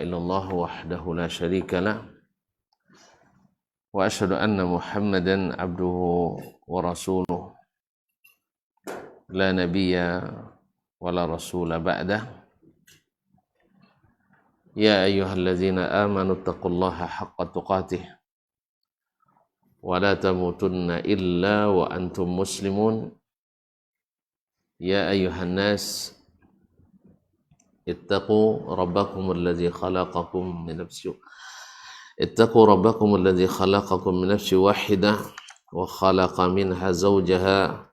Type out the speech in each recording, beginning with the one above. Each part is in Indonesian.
إلا الله وحده لا شريك له وأشهد أن محمدا عبده ورسوله لا نبي ولا رسول بعده يا أيها الذين آمنوا اتقوا الله حق تقاته ولا تموتن إلا وأنتم مسلمون يا أيها الناس اتقوا ربكم الذي خلقكم من نفس واحدة وخلق منها زوجها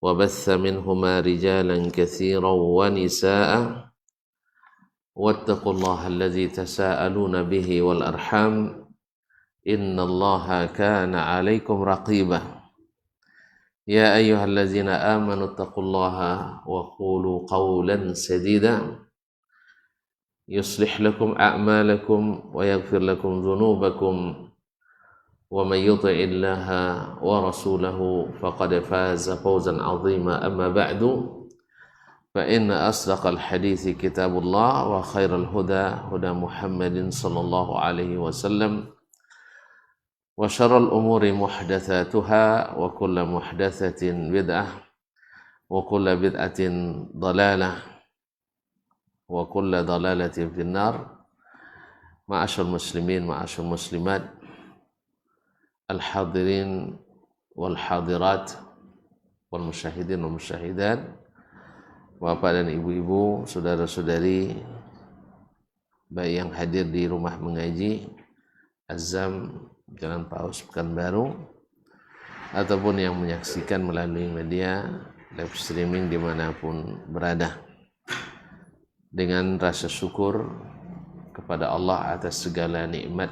وبث منهما رجالا كثيرا ونساء واتقوا الله الذي تساءلون به والأرحام إن الله كان عليكم رقيبا يا أيها الذين آمنوا اتقوا الله وقولوا قولا سديدا يصلح لكم أعمالكم ويغفر لكم ذنوبكم ومن يطع الله ورسوله فقد فاز فوزا عظيما أما بعد فإن أصدق الحديث كتاب الله وخير الهدى هدى محمد صلى الله عليه وسلم وشر الأمور محدثاتها وكل محدثة بدعة وكل بدعة ضلالة وكل ضلالة في النار معاشر المسلمين معاشر المسلمات الحاضرين والحاضرات والمشاهدين والمشاهدات Bapak dan ibu-ibu, saudara-saudari baik yang hadir di rumah mengaji Azam Jalan Paus Pekanbaru ataupun yang menyaksikan melalui media live streaming dimanapun berada, dengan rasa syukur kepada Allah atas segala nikmat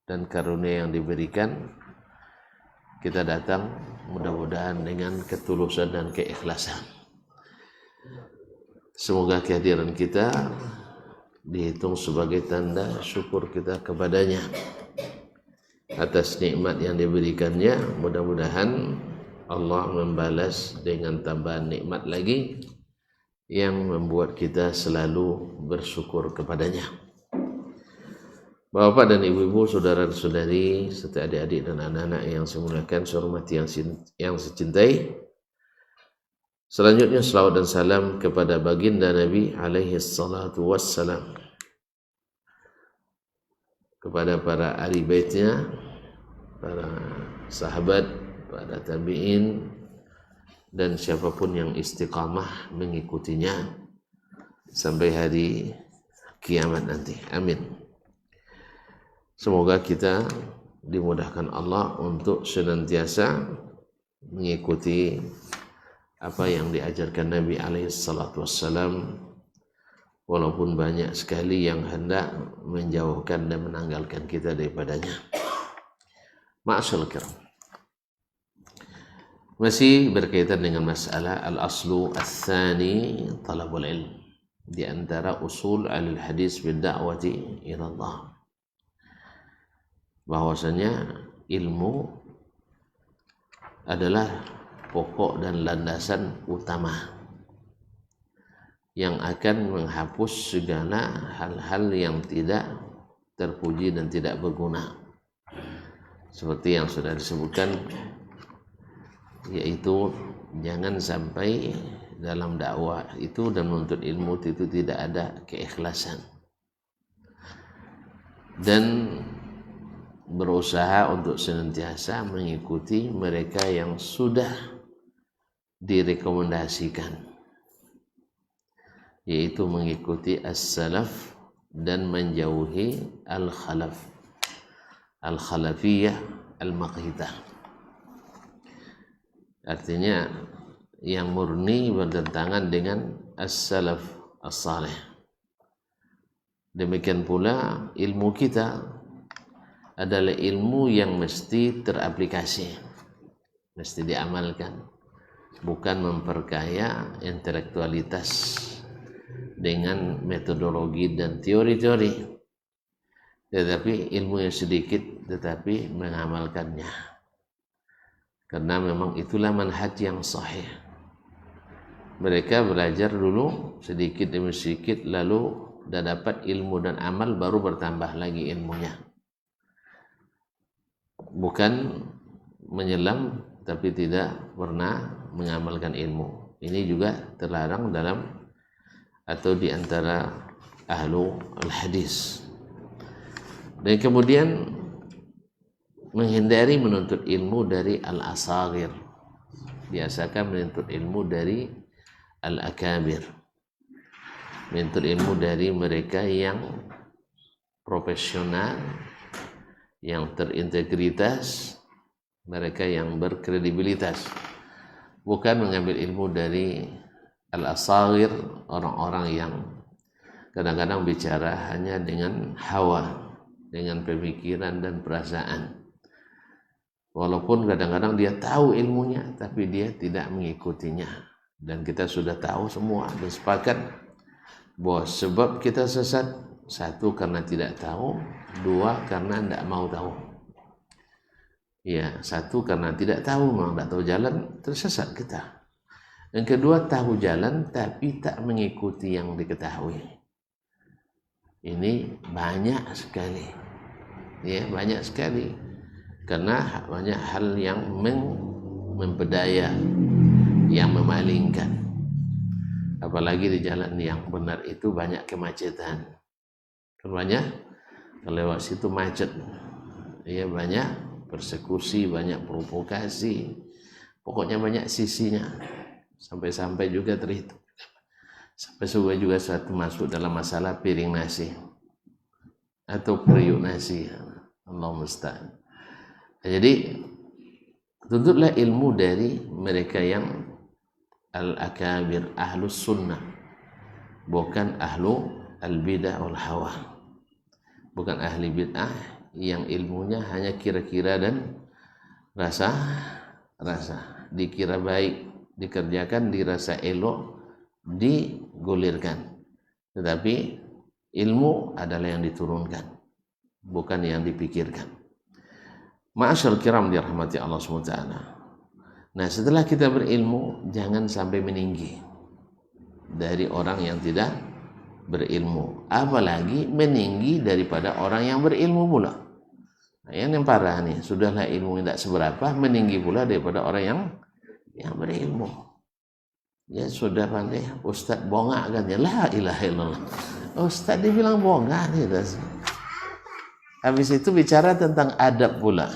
dan karunia yang diberikan, kita datang mudah-mudahan dengan ketulusan dan keikhlasan. Semoga kehadiran kita dihitung sebagai tanda syukur kita kepadanya atas nikmat yang diberikannya. Mudah-mudahan Allah membalas dengan tambahan nikmat lagi yang membuat kita selalu bersyukur kepadanya. Bapak dan ibu-ibu, saudara-saudari serta adik-adik dan anak-anak yang saya muliakan, saya hormati yang saya cintai. Selanjutnya selawat dan salam kepada baginda Nabi alaihi salatu wassalam, kepada para ahli baitnya, para sahabat, para tabi'in, dan siapapun yang istiqamah mengikutinya sampai hari kiamat nanti. Amin. Semoga kita dimudahkan Allah untuk senantiasa mengikuti apa yang diajarkan Nabi alaihi salatu wassalam, walaupun banyak sekali yang hendak menjauhkan dan menanggalkan kita daripadanya. Ma'asyal kiram, masih berkaitan dengan masalah al-aslu al-thani talabul ilm, di antara usul al-hadis bid-da'wati ila Allah, bahwasanya ilmu adalah pokok dan landasan utama yang akan menghapus segala hal-hal yang tidak terpuji dan tidak berguna, seperti yang sudah disebutkan, yaitu jangan sampai dalam dakwah itu dan menuntut ilmu itu tidak ada keikhlasan, dan berusaha untuk senantiasa mengikuti mereka yang sudah direkomendasikan, yaitu mengikuti as-salaf dan menjauhi al-khalaf, al-khalafiyah, al-maqhitah. Artinya yang murni bertentangan dengan as-salaf as-salih. Demikian pula ilmu kita adalah ilmu yang mesti teraplikasi, mesti diamalkan, bukan memperkaya intelektualitas dengan metodologi dan teori-teori, tetapi ilmu yang sedikit tetapi mengamalkannya, karena memang itulah manhaj yang sahih. Mereka belajar dulu sedikit demi sedikit, lalu dan dapat ilmu dan amal baru bertambah lagi ilmunya. Bukan menyelam tapi tidak pernah mengamalkan ilmu. Ini juga terlarang dalam atau di antara ahlu al-hadis. Dan kemudian menghindari menuntut ilmu dari al-asagir. Biasakan menuntut ilmu dari al-akabir. Menuntut ilmu dari mereka yang profesional, yang terintegritas, mereka yang berkredibilitas. Bukan mengambil ilmu dari al-asagir, orang-orang yang kadang-kadang bicara hanya dengan hawa, dengan pemikiran dan perasaan. Walaupun kadang-kadang dia tahu ilmunya, tapi dia tidak mengikutinya. Dan kita sudah tahu semua dan sepakat bahwa sebab kita sesat, satu karena tidak tahu, dua karena tidak mau tahu. Ya, satu karena tidak tahu, memang tidak tahu jalan, tersesat kita. Yang kedua, tahu jalan tapi tak mengikuti yang diketahui. Ini banyak sekali, ya banyak sekali, karena banyak hal yang mempedaya, yang memalingkan. Apalagi di jalan yang benar itu banyak kemacetan. Banyak lewat situ macet, ya banyak persekusi, banyak provokasi, pokoknya banyak sisinya. Sampai-sampai juga terhitung. Sampai juga suatu masuk dalam masalah piring nasi atau periuk nasi. Allah musta'an. Jadi tuntutlah ilmu dari mereka yang al-akabir, ahlus sunnah, bukan ahlu al-bidah wal hawa. Bukan ahli bid'ah yang ilmunya hanya kira-kira dan rasa, dikira baik, dikerjakan, dirasa elok, digulirkan. Tetapi ilmu adalah yang diturunkan, bukan yang dipikirkan. Ma'asyal kiram dirahmati Allah SWT. Nah, setelah kita berilmu, jangan sampai meninggi dari orang yang tidak berilmu, apalagi meninggi daripada orang yang berilmu pula. Nah, yang parah nih, sudahlah ilmu tidak seberapa, meninggi pula daripada orang yang berilmu. Ya sudah pandai, Ustaz bongak kan ya, la ilaha illallah. Ustaz dibilang bongak nih. Habis itu bicara tentang adab pula.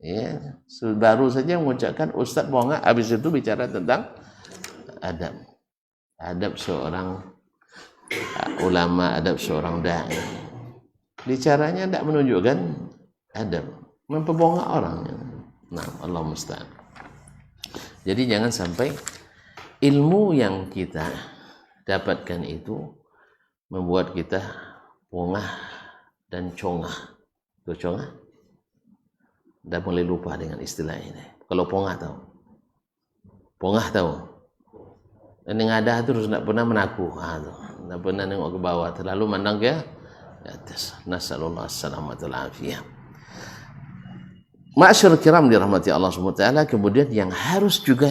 Ya, baru saja mengucapkan Ustaz bongak, habis itu bicara tentang adab. Adab seorang ulama, adab seorang dai. Bicaranya tidak menunjukkan adab, mempebongak orangnya. Nah, Allah musta'an. Jadi jangan sampai ilmu yang kita dapatkan itu membuat kita pongah dan congah. Itu congah? Dah mulai lupa dengan istilah ini. Kalau pongah tahu? Pongah tahu? Ini ngadah terus tidak pernah menaku. Tidak pernah nengok ke bawah. Terlalu mandang ke atas. Nasallallahu as-salamatu al-afiyah. Ma'asyar kiram dirahmati Allah SWT. Kemudian yang harus juga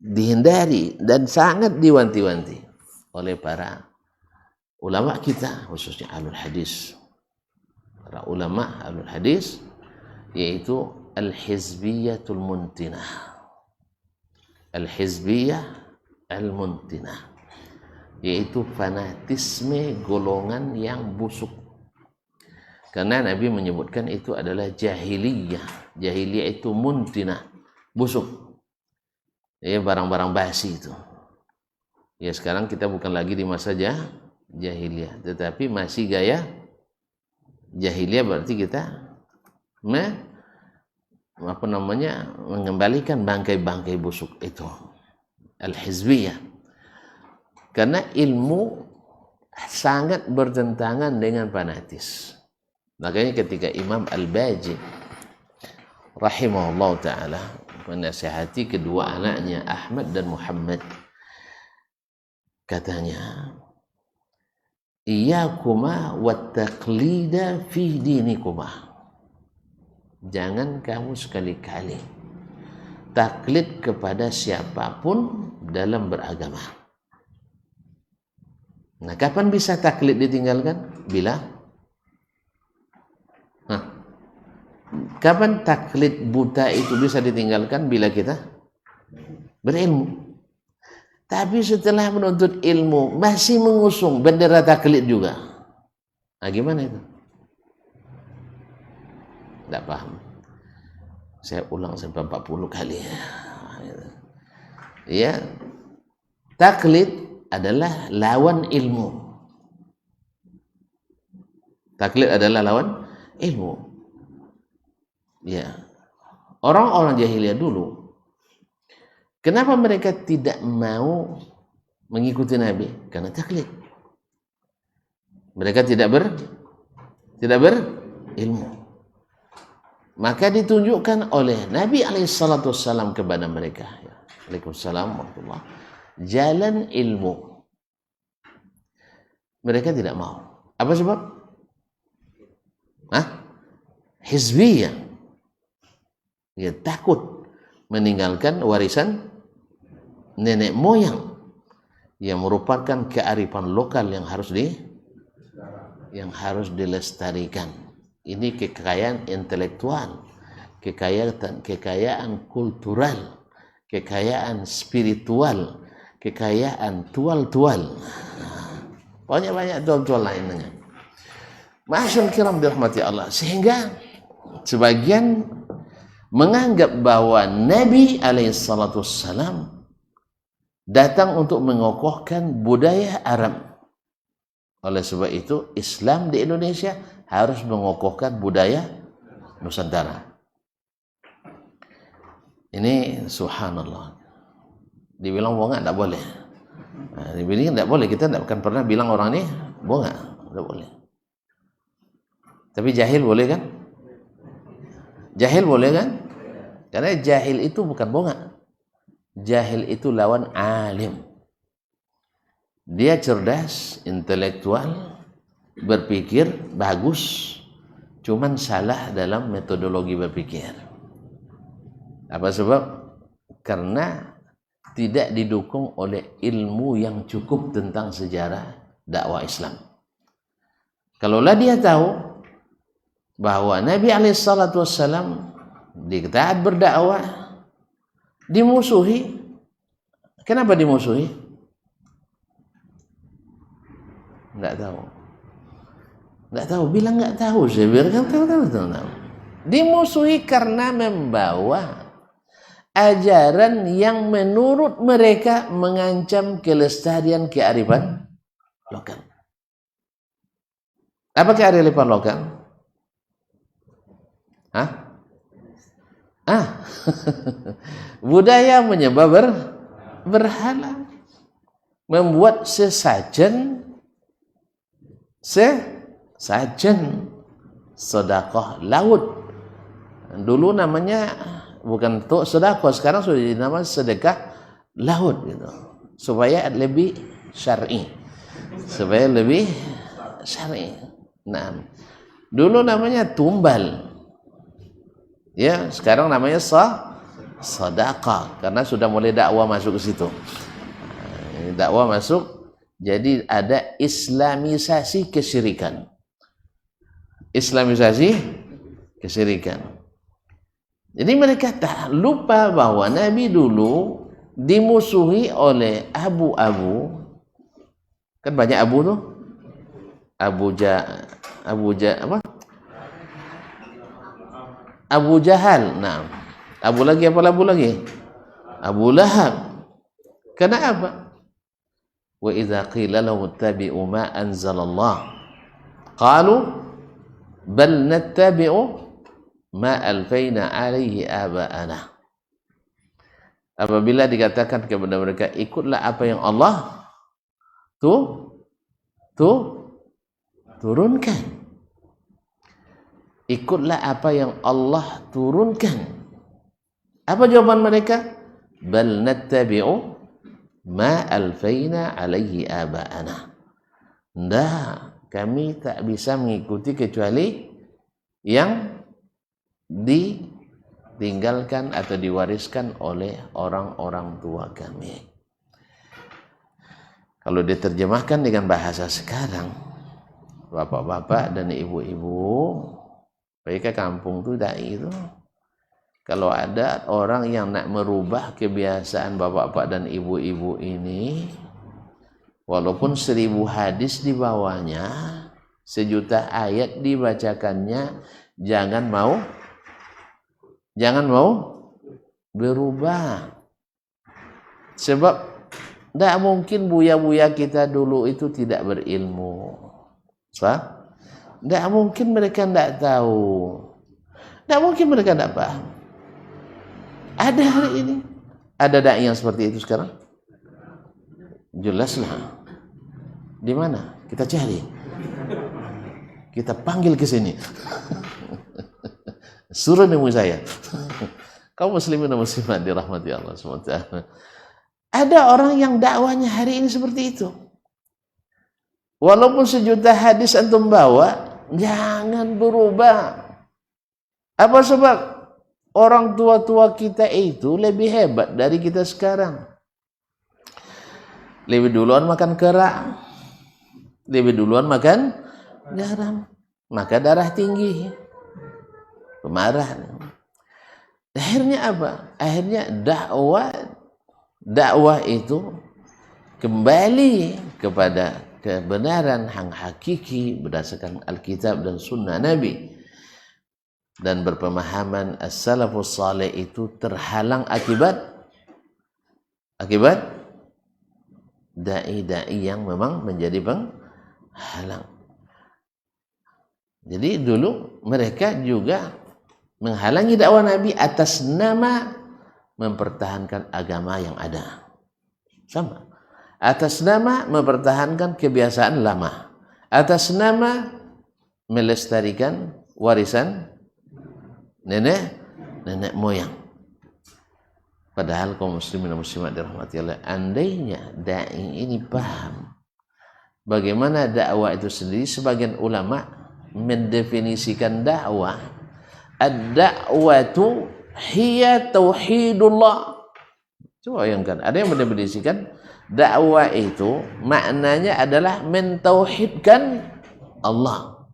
dihindari dan sangat diwanti-wanti oleh para ulama kita, khususnya ahlul hadis. Para ulama ahlul hadis, yaitu al-hizbiyatul muntinah. Al-hizbiyah al-muntinah, yaitu fanatisme golongan yang busuk. Karena Nabi menyebutkan itu adalah jahiliyah. Jahiliyah itu muntinah, busuk. Ya, barang-barang basi itu. Ya, sekarang kita bukan lagi di masa jahiliyah, tetapi masih gaya jahiliyah, berarti kita mengembalikan bangkai-bangkai busuk itu. Al-hizbiyah. Karena ilmu sangat bertentangan dengan fanatis. Makanya ketika Imam Al-Baji rahimahullah ta'ala menasihati kedua anaknya Ahmad dan Muhammad, katanya, iyakuma wattaqlida fi dinikuma. Jangan kamu sekali-kali taklid kepada siapapun dalam beragama. Nah, kapan bisa taklid ditinggalkan? Bila kapan taklid buta itu bisa ditinggalkan? Bila kita berilmu. Tapi setelah menuntut ilmu masih mengusung bendera taklid juga. Nah, gimana itu? Tidak paham. Saya ulang sampai 40 kali. Ya, taklid adalah lawan ilmu. Taklid adalah lawan ilmu. Ya, orang-orang jahiliyah dulu, kenapa mereka tidak mau mengikuti Nabi? Karena taklid. Mereka tidak berilmu. Maka ditunjukkan oleh Nabi alaihissalam kepada mereka. Waalaikumsalam warahmatullahi wabarakatuh. Jalan ilmu. Mereka tidak mau. Apa sebab? Hizbiyah. Dia takut meninggalkan warisan nenek moyang yang merupakan kearifan lokal yang harus dilestarikan. Ini kekayaan intelektual, kekayaan kultural, kekayaan spiritual, kekayaan tual-tual. Banyak tual-tual lainnya. Ma'asyarul kiram dirahmati Allah. Sehingga sebagian menganggap bahwa Nabi alaihissalam datang untuk mengokohkan budaya Arab. Oleh sebab itu, Islam di Indonesia harus mengokohkan budaya Nusantara. Ini subhanallah. Dibilang bonga tidak boleh. Nah, dibilang tidak boleh. Kita tidak akan pernah bilang orang ini bonga. Tidak boleh. Tapi jahil boleh kan? Jahil boleh kan? Karena jahil itu bukan bonga. Jahil itu lawan alim. Dia cerdas, intelektual, berpikir bagus, cuman salah dalam metodologi berpikir. Apa sebab? Karena tidak didukung oleh ilmu yang cukup tentang sejarah dakwah Islam. Kalaulah dia tahu bahwa Nabi alaihissalam di taat berdakwah dimusuhi. Kenapa dimusuhi? Enggak tahu. Enggak tahu, bilang enggak tahu. Saya biarkan tahu. Dimusuhi karena membawa ajaran yang menurut mereka mengancam kelestarian kearifan lokal. Apa kearifan lokal? Budaya menyembah berhala, membuat sesajen sedekah laut. Dulu namanya bukan untuk sedekah, sekarang sudah dinamakan sedekah laut gitu. Supaya lebih syar'i. Nah, dulu namanya tumbal. Ya, sekarang namanya sedekah karena sudah mulai dakwah masuk ke situ. Dakwah masuk. Jadi ada islamisasi kesyirikan. Jadi mereka tak lupa bahwa Nabi dulu dimusuhi oleh abu-abu. Kan banyak abu tuh. Abu Jahal. Nah, Abu lagi apa Abu lagi? Abu Lahab. Kenapa? Wa idza qila lahu ittabi'u ma anzalallah qalu bal nattabi'u ma alfaina alaihi aba'ana. Apabila dikatakan kepada mereka, ikutlah apa yang Allah turunkan. Ikutlah apa yang Allah turunkan. Apa jawaban mereka? Bal nattabi'u ma alfaina alaihi aba'ana. Kami tak bisa mengikuti kecuali yang ditinggalkan atau diwariskan oleh orang-orang tua kami. Kalau diterjemahkan dengan bahasa sekarang, bapak-bapak dan ibu-ibu, mereka kampung tuh dai itu. Kalau ada orang yang nak merubah kebiasaan bapak-bapak dan ibu-ibu ini, walaupun 1000 hadis di bawahnya, 1.000.000 ayat dibacakannya, jangan mau berubah. Sebab tidak mungkin buya-buya kita dulu itu tidak berilmu. Tidak mungkin mereka tidak tahu. Tidak mungkin mereka tidak paham. Ada hari ini. Ada dai yang seperti itu sekarang? Jelaslah. Di mana? Kita cari. Kita panggil ke sini. Suruh nemu saya. Kaum muslimin dan muslimat dirahmati Allah SWT. Ada orang yang dakwanya hari ini seperti itu. Walaupun 1.000.000 hadis antum bawa, jangan berubah. Apa sebab? Orang tua-tua kita itu lebih hebat dari kita sekarang. Lebih duluan makan kerak, lebih duluan makan garam, maka darah tinggi, pemarahan. Akhirnya apa? Akhirnya dakwah itu kembali kepada kebenaran yang hakiki berdasarkan Alkitab dan Sunnah Nabi, dan berpemahaman as-salafus salih itu terhalang akibat dai-dai yang memang menjadi penghalang. Jadi dulu mereka juga menghalangi dakwah Nabi atas nama mempertahankan agama yang ada. Sama. Atas nama mempertahankan kebiasaan lama. Atas nama melestarikan warisan nenek moyang. Padahal kaum muslimin dan muslimat dirahmati Allah, andainya dai ini paham bagaimana dakwah itu sendiri, sebagian ulama mendefinisikan dakwah, ad-da'watu hiya tauhidullah. Coba bayangkan, ada yang mendefinisikan dakwah itu maknanya adalah mentauhidkan Allah.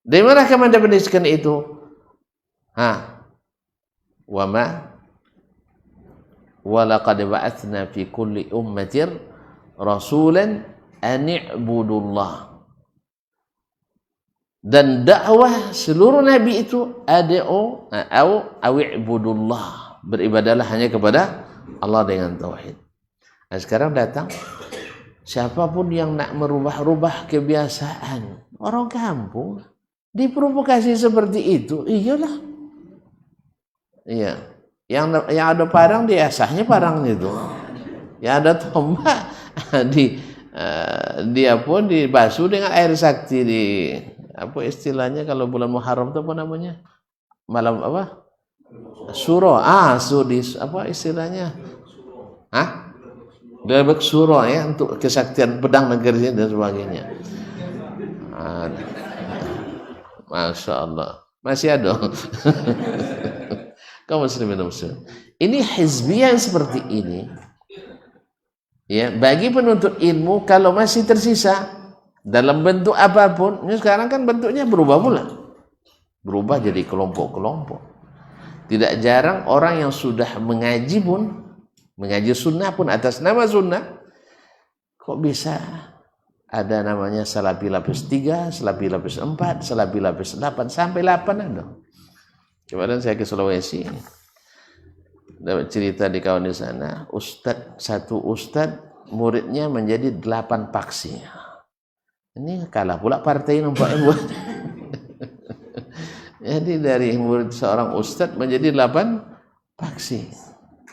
Dari mana kamu mendefinisikan itu? Walaqad ba'atsna fi kulli ummatin rasulan an i'budullah. Dan dakwah seluruh nabi itu i'budullah, beribadahlah hanya kepada Allah dengan tauhid. Nah, sekarang datang siapapun yang nak merubah-rubah kebiasaan orang kampung, diprovokasi seperti itu, iyalah. Iya, yang ada parang diasahnya parang itu, yang ada tombak dia pun dibasuh dengan air sakti. Di apa istilahnya kalau bulan Muharram itu apa namanya, malam apa, suro, apa istilahnya, Gebek suro ya, untuk kesaktian pedang negeri dan sebagainya. Masya Allah, masih ada. Kaum muslimin dan muslimat, ini hizbiyah yang seperti ini ya, bagi penuntut ilmu kalau masih tersisa dalam bentuk apapun. Ini sekarang kan bentuknya berubah pula, berubah jadi kelompok-kelompok. Tidak jarang orang yang sudah mengaji pun, mengaji sunnah pun atas nama sunnah, kok bisa ada namanya Salafi lapis 3, Salafi lapis 4, Salafi lapis 8, sampai 8 ada. Kemarin saya ke Sulawesi, dapat cerita di kawan di sana, satu ustadz muridnya menjadi 8 paksi. Ini kalah pula partai nampaknya buat. Jadi dari murid seorang ustadz menjadi 8 paksi.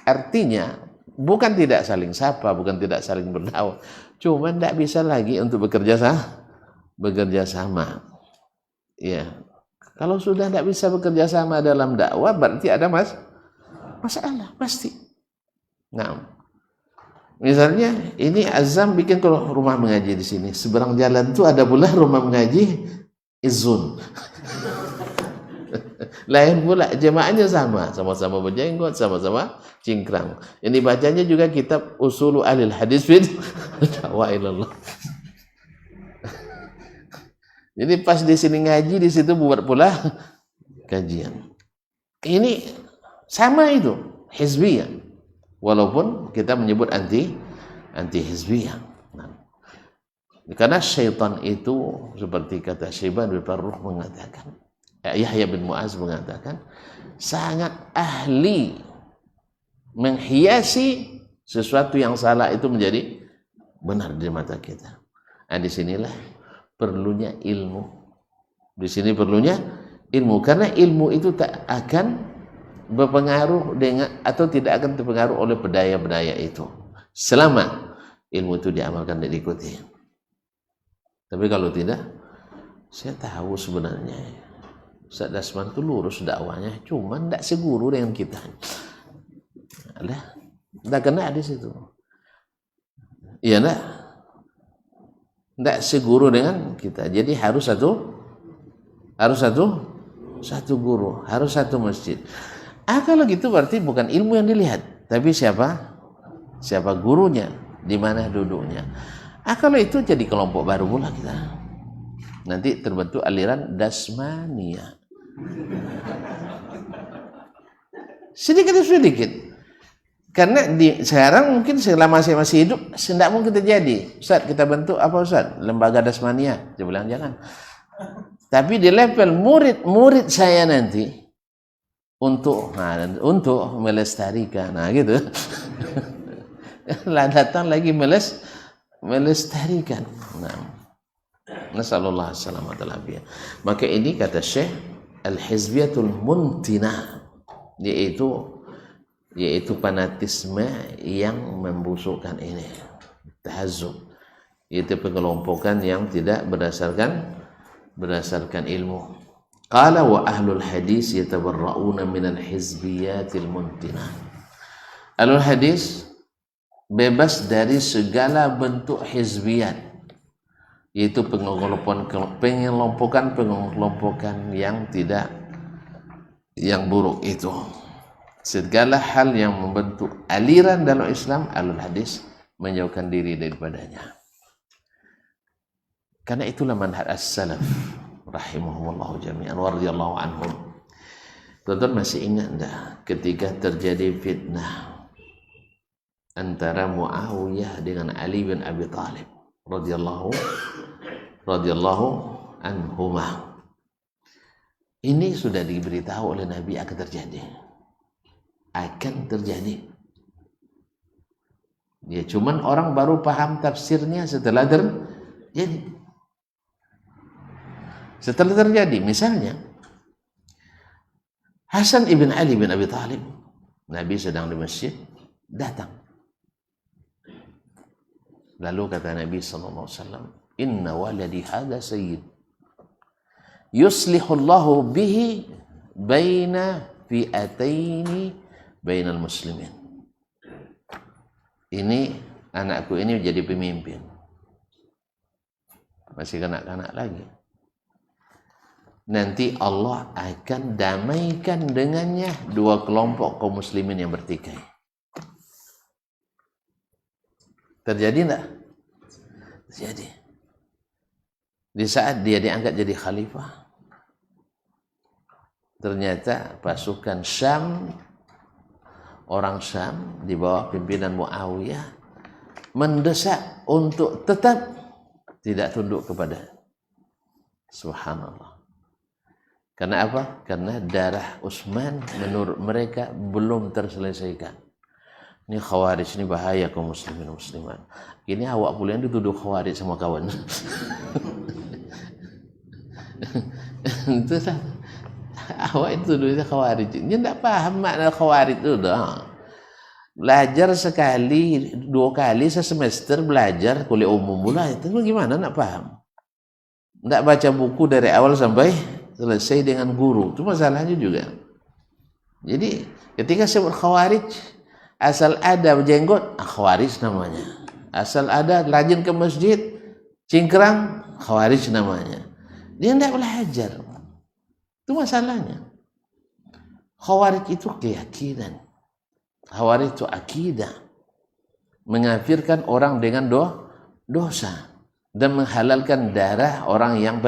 Artinya bukan tidak saling sapa, bukan tidak saling berdakwah, cuma tidak bisa lagi untuk bekerja sama. Ya. Kalau sudah tidak bisa bekerja sama dalam dakwah, berarti ada masalah pasti. Nah, misalnya ini azam bikin kalau rumah mengaji di sini, seberang jalan itu ada pula rumah mengaji izun. Lain pula jemaahnya sama-sama berjenggot, sama-sama cingkrang. Ini bacanya juga kitab Usulu Ahlil Hadis fid Da'wah ilallah. Jadi pas di sini ngaji, di situ buat pula kajian. Ini sama itu, hizbiyah. Walaupun kita menyebut anti hizbiyah. Karena syaitan itu seperti kata Syaiban bin Farrukh mengatakan, Yahya bin Mu'az mengatakan, sangat ahli menghiasi sesuatu yang salah itu menjadi benar di mata kita. Nah, disinilah perlunya ilmu. Di sini perlunya ilmu, karena ilmu itu tak akan berpengaruh dengan atau tidak akan terpengaruh oleh bedaya-bedaya itu selama ilmu itu diamalkan dan diikuti. Tapi kalau tidak, saya tahu sebenarnya Ustaz Dasman itu lurus dakwanya, cuman tidak seguru dengan kita. Tidak kena di situ. Iya tidak seguru dengan kita. Jadi harus satu guru, harus satu masjid. Kalau gitu berarti bukan ilmu yang dilihat, tapi siapa gurunya, di mana duduknya. Kalau itu jadi kelompok baru pula kita. Nanti terbentuk aliran Dasmania. Sedikit. Karena sekarang mungkin selama saya masih hidup, tidak mungkin terjadi. Ustaz, kita bentuk apa Ustaz? Lembaga Dasmania. Dia bilang jangan. Tapi di level murid saya nanti untuk melestarikan, gitu. Datang lagi melestarikan. Nasallallahu alaihi wasallam. Maka ini kata Syekh al-hizbiyatul muntinah, yaitu fanatisme yang membusukkan ini, tahazzub, yaitu pengelompokan yang tidak berdasarkan ilmu. Qala wa ahlul hadis yatabarra'una minal hizbiyatil muntinah. Ahlul hadis bebas dari segala bentuk hizbiyat, yaitu pengelompokan yang buruk itu. Segala hal yang membentuk aliran dalam Islam, ahlul hadis menjauhkan diri daripadanya. Karena itulah manhaj as-salaf rahimahumullah jami'an wa radhiyallahu anhum. Tuan-tuan masih ingat enggak ketika terjadi fitnah antara Muawiyah dengan Ali bin Abi Thalib radhiyallahu anhumah. Ini sudah diberitahu oleh Nabi akan terjadi. Ya, cuman orang baru paham tafsirnya setelah terjadi. Misalnya Hasan ibn Ali bin Abi Thalib, Nabi sedang di masjid, datang. Lalu kata Nabi SAW, inna waladi hadha sayyid yuslihullahu bihi baina fi'ataini bainal muslimin. Ini anakku ini menjadi pemimpin, masih kanak-kanak lagi. Nanti Allah akan damaikan dengannya dua kelompok kaum muslimin yang bertikai. Terjadi enggak? Terjadi. Di saat dia diangkat jadi khalifah, ternyata pasukan Syam, orang Syam di bawah pimpinan Muawiyah mendesak untuk tetap tidak tunduk kepada. Subhanallah. Karena apa? Karena darah Utsman menurut mereka belum terselesaikan. Ini khawarij, ini bahaya kaum muslimin muslimat. Ini awak pula yang dituduh khawarij sama kawan. Itu lah. Awak itu dituduh khawarij. Dia tidak paham makna khawarij itu dah. Belajar sekali, dua kali sesemester belajar kuliah umum pula. Itu gimana nak paham? Tidak baca buku dari awal sampai selesai dengan guru. Itu masalahnya juga. Jadi ketika sebut khawarij, asal ada jenggot, khawarij namanya. Asal ada rajin ke masjid, cingkrang, khawarij namanya. Dia tidak belajar. Itu masalahnya. Khawarij itu keyakinan. Khawarij itu akidah. Mengafirkan orang dengan dosa dan menghalalkan darah orang yang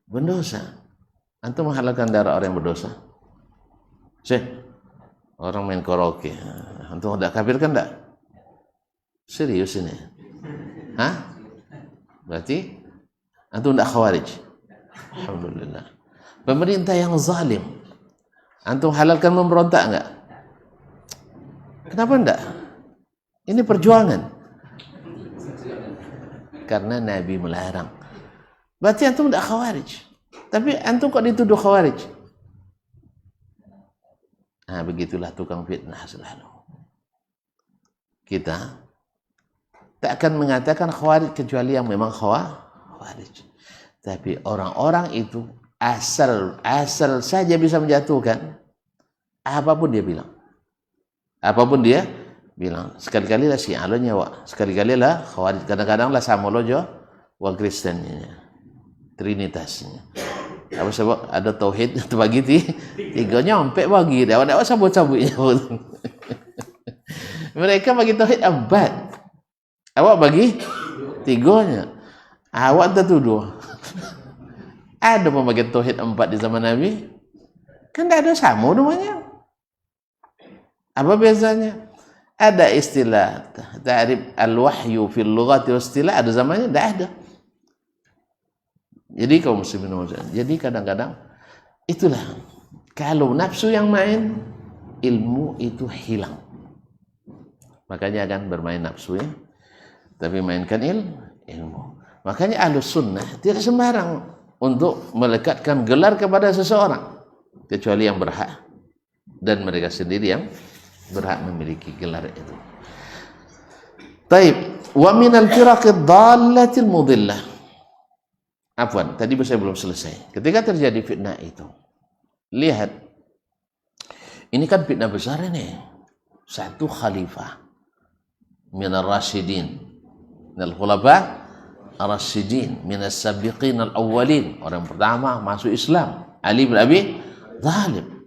berdosa. Antum menghalalkan darah orang yang berdosa? Orang main karaoke, antum udah kafirkan enggak? Serius ini? Hah? Berarti antum enggak khawarij? Alhamdulillah. Pemerintah yang zalim, antum halalkan memberontak enggak? Kenapa enggak? Ini perjuangan. Karena Nabi melarang. Berarti antum enggak khawarij. Tapi antum kok dituduh khawarij? Nah, begitulah tukang fitnah selalu. Kita tak akan mengatakan khawarij kecuali yang memang khawarij. Tapi orang-orang itu asal saja bisa menjatuhkan, apapun dia bilang. Apapun dia bilang. Sekali-kali lah si alonya wa, sekali-kali lah khawarij, kadang-kadang lah samolojo wa Kristennya. Trinitasnya. Apa sebab ada tauhid terbagi tiga nyampe bagi dah sabut-sabutnya. Mereka bagi tauhid abad. Awak bagi tiganya. Awak tertuduh. Ada pembagi tauhid 4 di zaman Nabi? Kan tidak ada sama namanya. Apa biasanya? Ada istilah ta'rif al-wahyu fil lughati wa istilah, ada zamannya? Tidak ada. Jadi kaum muslimin, jadi kadang-kadang itulah, kalau nafsu yang main, ilmu itu hilang. Makanya kan bermain nafsu ya, tapi mainkan ilmu. Makanya Ahlus Sunnah tidak sembarang untuk melekatkan gelar kepada seseorang, kecuali yang berhak, dan mereka sendiri yang berhak memiliki gelar itu. Taib, wa minal firaqid dhallatil mudillah. Afwan, tadi saya belum selesai. Ketika terjadi fitnah itu, lihat, ini kan fitnah besar ini. Satu khalifah minar rasyidin, minal khulafa ar-rasyidin, minas sabiqin al-awwalin, orang pertama masuk Islam, Ali bin Abi Thalib.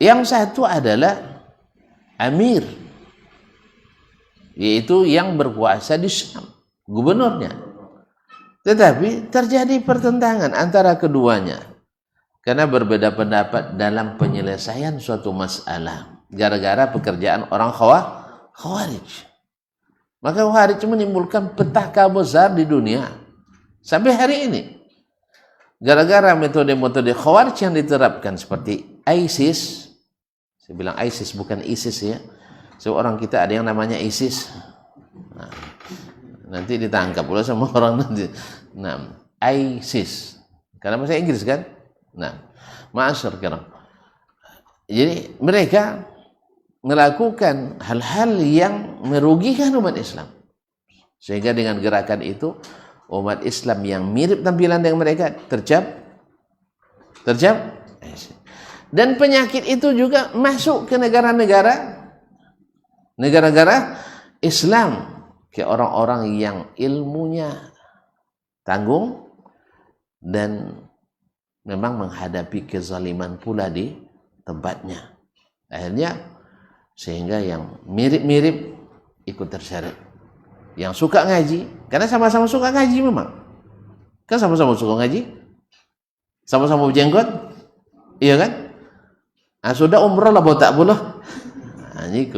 Yang satu adalah amir, yaitu yang berkuasa di Syam, gubernurnya. Tetapi terjadi pertentangan antara keduanya karena berbeda pendapat dalam penyelesaian suatu masalah gara-gara pekerjaan orang khawarij. Maka khawarij menimbulkan petaka besar di dunia sampai hari ini. Gara-gara metode-metode khawarij yang diterapkan seperti ISIS. Saya bilang ISIS bukan ISIS ya. Seorang kita ada yang namanya ISIS. Nah, nanti ditangkap pula sama orang nanti. Nah, ISIS. Karena bahasa Inggris kan? Nah, ma'asyar kiram. Jadi mereka melakukan hal-hal yang merugikan umat Islam. Sehingga dengan gerakan itu umat Islam yang mirip tampilan dengan mereka tercap. Dan penyakit itu juga masuk ke negara-negara Islam, ke orang-orang yang ilmunya tanggung dan memang menghadapi kezaliman pula di tempatnya. Akhirnya sehingga yang mirip-mirip ikut terseret. Yang suka ngaji, karena sama-sama suka ngaji memang. Kan sama-sama suka ngaji? Sama-sama berjenggot? Iya kan? Nah, sudah umroh lah botak pula. Nah, ini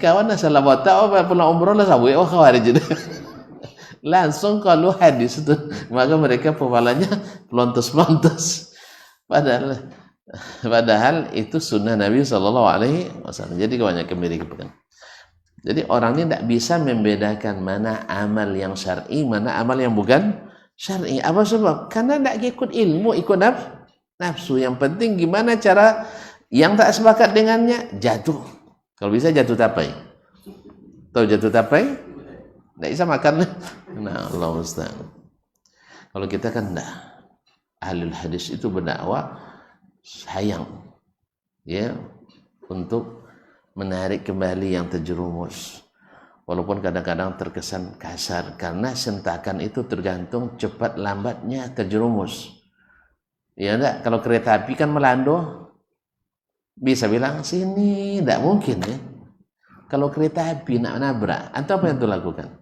kawan salah botak apa pula umroh lah sabu ya khawarij. Langsung kalau hadis itu, maka mereka pemalannya pelontos-pelontos. Padahal itu sunnah Nabi SAW. Jadi kebanyakan mirip-mirip. Jadi orang ini tidak bisa membedakan mana amal yang syar'i, mana amal yang bukan syar'i. Apa sebab? Karena tidak ikut ilmu, ikut nafsu. Yang penting gimana cara yang tak sepakat dengannya jatuh. Kalau bisa jatuh tapai. Tahu jatuh tapai? Tidak bisa makan. Nah, Allah Ustaz. Kalau kita kan tidak. Ahlul hadis itu berdakwah sayang, ya, untuk menarik kembali yang terjerumus. Walaupun kadang-kadang terkesan kasar, karena sentakan itu tergantung cepat lambatnya terjerumus. Ya enggak, kalau kereta api kan melando Bisa bilang sini, tidak mungkin ya. Kalau kereta api nak nabrak, atau apa yang tuh lakukan?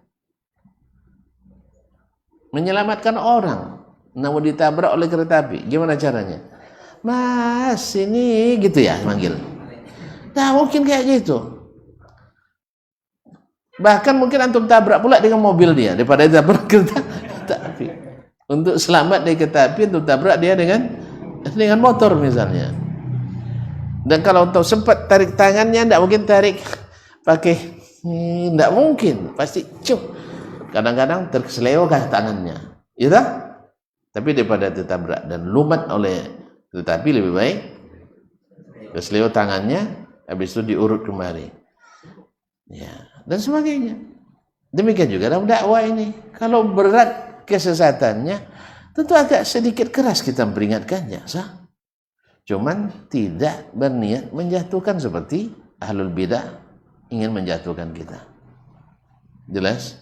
Menyelamatkan orang, namun ditabrak oleh kereta api. Gimana caranya? Mas, sini gitu ya manggil. Nah, mungkin kayak gitu. Bahkan mungkin antum tabrak pula dengan mobil dia daripada tabrak kereta api. Untuk selamat dari kereta api, untuk tabrak dia dengan motor misalnya. Dan kalau tahu sempat tarik tangannya, tidak mungkin tarik pakai, tidak mungkin, pasti cuk. Kadang-kadang terselewah tangannya, ya tak? Tapi daripada ditabrak dan lumat oleh kereta api, lebih baik terselewah tangannya, habis itu diurut kembali, ya, dan sebagainya. Demikian juga dalam dakwah ini. Kalau berat kesesatannya, tentu agak sedikit keras kita memperingatkannya, sah. Cuman tidak berniat menjatuhkan seperti ahlul bidah ingin menjatuhkan kita. Jelas?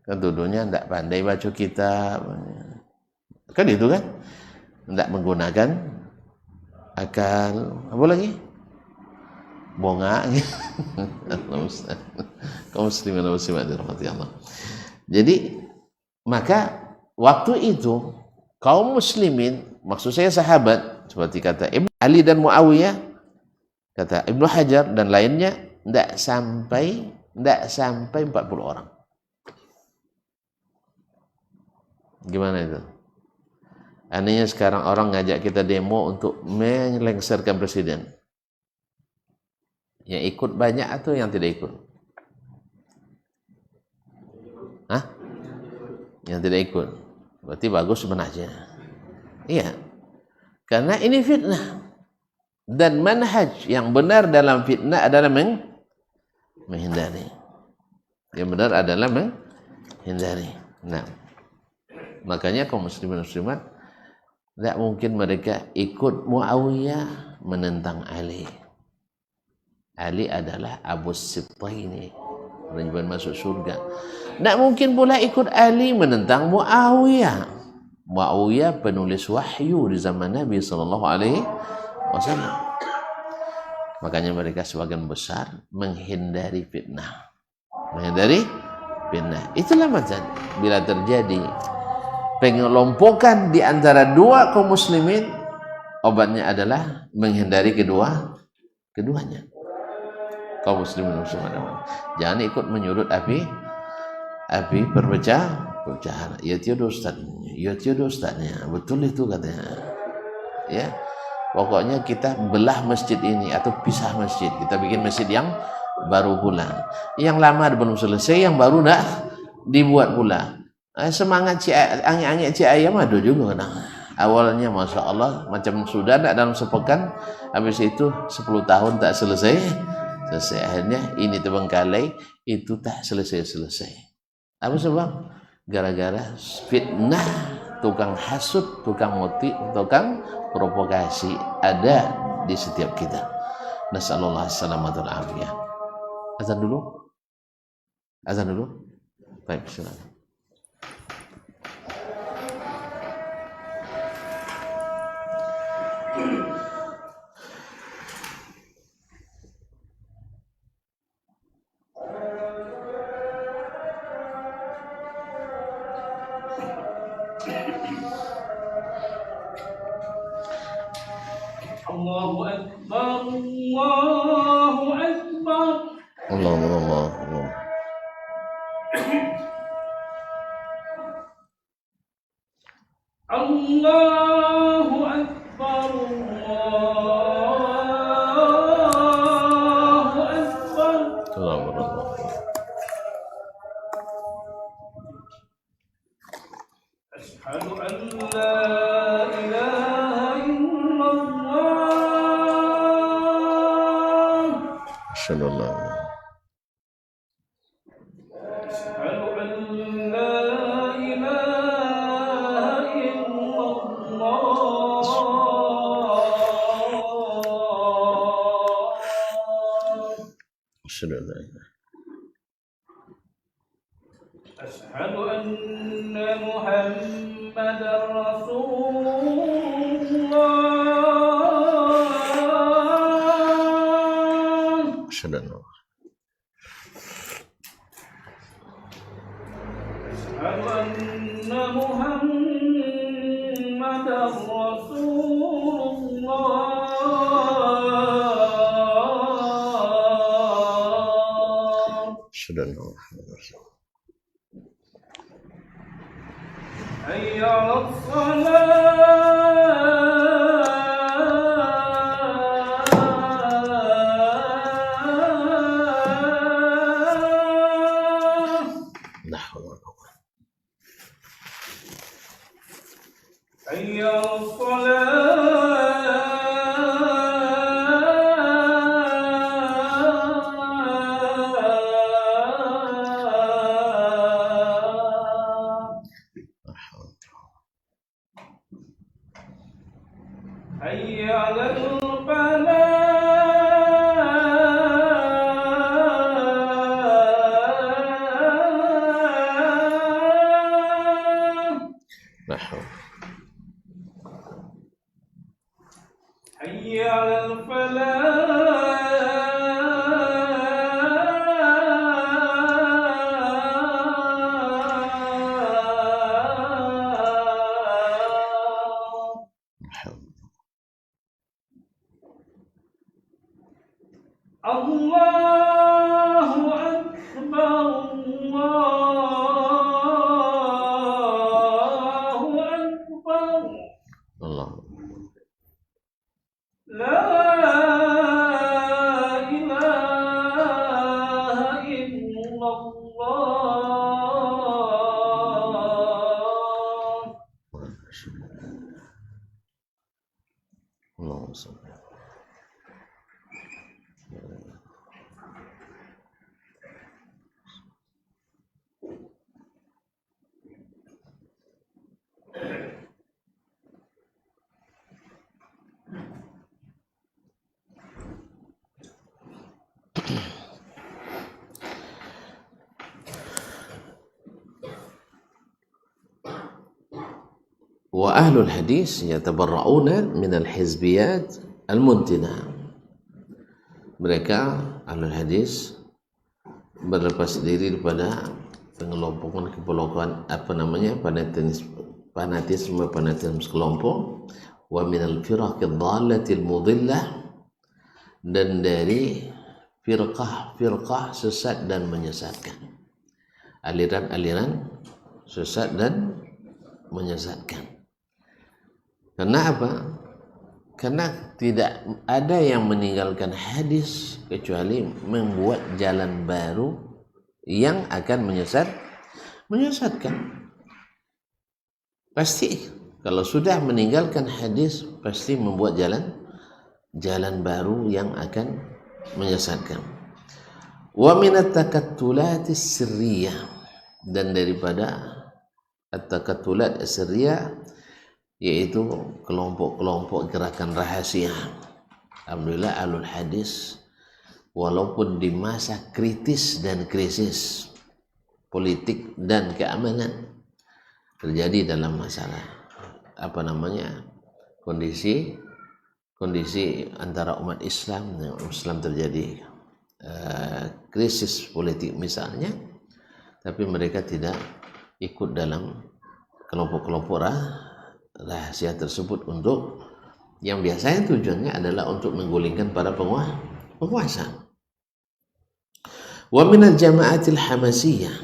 Kan tuduhnya tidak pandai baca kitab, kan itu kan, tidak menggunakan akal, apa lagi, bongak. Kaum muslimin dan muslimat dirahmati Allah. Jadi maka waktu itu kaum muslimin, maksud saya sahabat, seperti kata Ibn Ali dan Muawiyah, kata Ibnu Hajar dan lainnya, tidak sampai 40 orang. Gimana itu? Anehnya sekarang orang ngajak kita demo untuk melengsarkan presiden. Yang ikut banyak atau yang tidak ikut? Hah? Yang tidak ikut. Berarti bagus sebenarnya. Iya. Karena ini fitnah. Dan manhaj yang benar dalam fitnah adalah menghindari. Yang benar adalah menghindari. Nah, makanya kaum muslimin muslimat, tidak mungkin mereka ikut Muawiyah menentang Ali. Ali adalah Abu Sibtaini, orang masuk surga. Tidak mungkin pula ikut Ali menentang Muawiyah. Muawiyah penulis wahyu di zaman Nabi SAW. Makanya mereka sebagian besar menghindari fitnah. Menghindari fitnah. Itulah macam bila terjadi pengelompokan di antara dua kaum muslimin, obatnya adalah menghindari keduanya. Kaum muslimin muslimat, jangan ikut menyurut api perpecahan. Ya tiada ustaznya, betul itu katanya. Ya, pokoknya kita belah masjid ini atau pisah masjid, kita bikin masjid yang baru pula. Yang lama belum selesai, yang baru nak dibuat pula. Semangat angin-angin cik ayam ada juga kadang. Awalnya Masya Allah macam sudah nak dalam sepekan, habis itu 10 tahun tak selesai. Akhirnya ini terbengkalai, itu tak selesai. Apa sebab? Gara-gara fitnah, tukang hasud, tukang motif, tukang provokasi ada di setiap kita. Nasallallahu alaihi afiyah. Azan dulu. Baik, silakan. Allahu Akbar, Allahu Akbar. Allah. Allahu Akbar, Allahu Akbar. Asyhadu an la ilaha illallah. Asyhadu an la أشهد أن محمدا رسول الله. رسول الله sudah حي على الصلاة حي على الصلاة حي على الفلاح حي على الفلاح الله أكبر الله أكبر Allah لا إله إلا الله Allahumma salli wa ahlul hadis yatabarra'una minal hizbiyat al-muntina. Mereka ahlul hadis berlepas diri daripada pengelompokan fanatisme kelompok, wa minal firaqid dhalatil mudillah, dan dari firqah sesat dan menyesatkan, aliran-aliran sesat dan menyesatkan. Karena apa? Karena tidak ada yang meninggalkan hadis kecuali membuat jalan baru yang akan menyesatkan. Pasti kalau sudah meninggalkan hadis pasti membuat jalan baru yang akan menyesatkan. Wa minat takattulatis sirriyah, dan daripada at-takattulat sirriyah yaitu kelompok-kelompok gerakan rahasia. Alhamdulillah ahlul hadis walaupun di masa kritis dan krisis politik dan keamanan terjadi dalam masalah kondisi antara umat Islam dan Islam terjadi krisis politik misalnya, tapi mereka tidak ikut dalam kelompok-kelompok rahasia tersebut untuk yang biasanya tujuannya adalah untuk menggulingkan para penguasa. Wa minal jama'atil hamasiyah,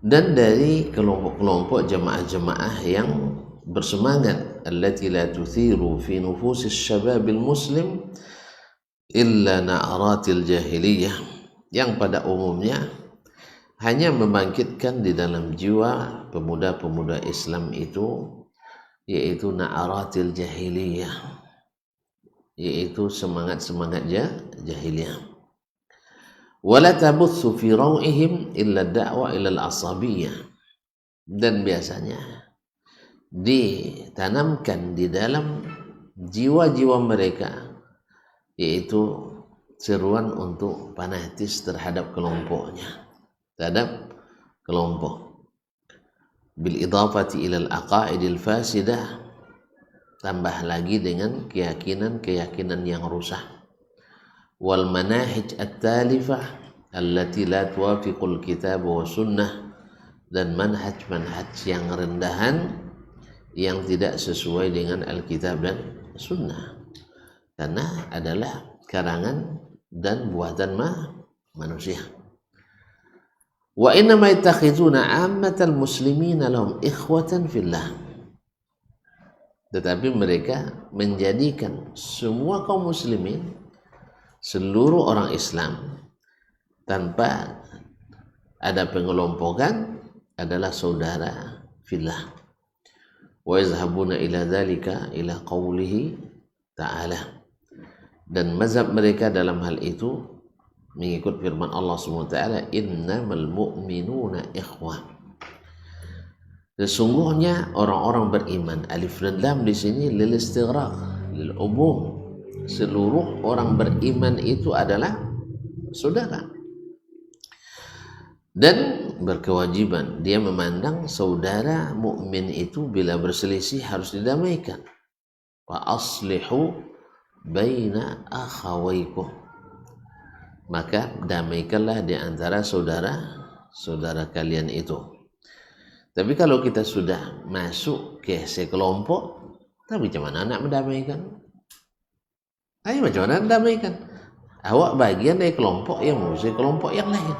dan dari kelompok-kelompok jamaah-jamaah yang bersemangat, allati la tuthiru fi nufusis syababil muslim illa na'aratil jahiliyah, yang pada umumnya hanya membangkitkan di dalam jiwa pemuda-pemuda Islam itu yaitu na'aratil jahiliyah, yaitu semangat-semangat jahiliyah. Wala tabutsu fi raw'ihim illa da'wa ila al-asabiyah, dan biasanya ditanamkan di dalam jiwa-jiwa mereka yaitu seruan untuk fanatis terhadap kelompoknya, terhadap kelompok. Bil idafati ila al-aqaidil fasidah, tambah lagi dengan keyakinan yang rusak. Wal manahij at-talifah allati la tuwafiqul kitab wa sunnah, dan manhaj yang rendahan yang tidak sesuai dengan Alkitab dan Sunnah, karena adalah karangan dan buatan manusia. Wa inna ma yattakhizuna 'ammatal muslimina lahum ikhwatan fillah. Tetapi mereka menjadikan semua kaum muslimin, seluruh orang Islam tanpa ada pengelompokan adalah saudara fillah. Wa yazhabuna ila dzalika ila qaulihi ta'ala. Dan mazhab mereka dalam hal itu mengikut firman Allah SWT, innamal mu'minuna ikhwah. Sesungguhnya orang-orang beriman, alif dan lam di sini lil istighraq, lil umum. Seluruh orang beriman itu adalah saudara. Dan berkewajiban dia memandang saudara mukmin itu bila berselisih harus didamaikan. Wa aslihu baina akhawaykum. Maka damaikanlah di antara saudara kalian itu. Tapi kalau kita sudah masuk ke sekelompok, tapi macam mana nak mendamaikan? Ayo macam mana mendamaikan? Awak bagian dari kelompok yang musuh kelompok yang lain.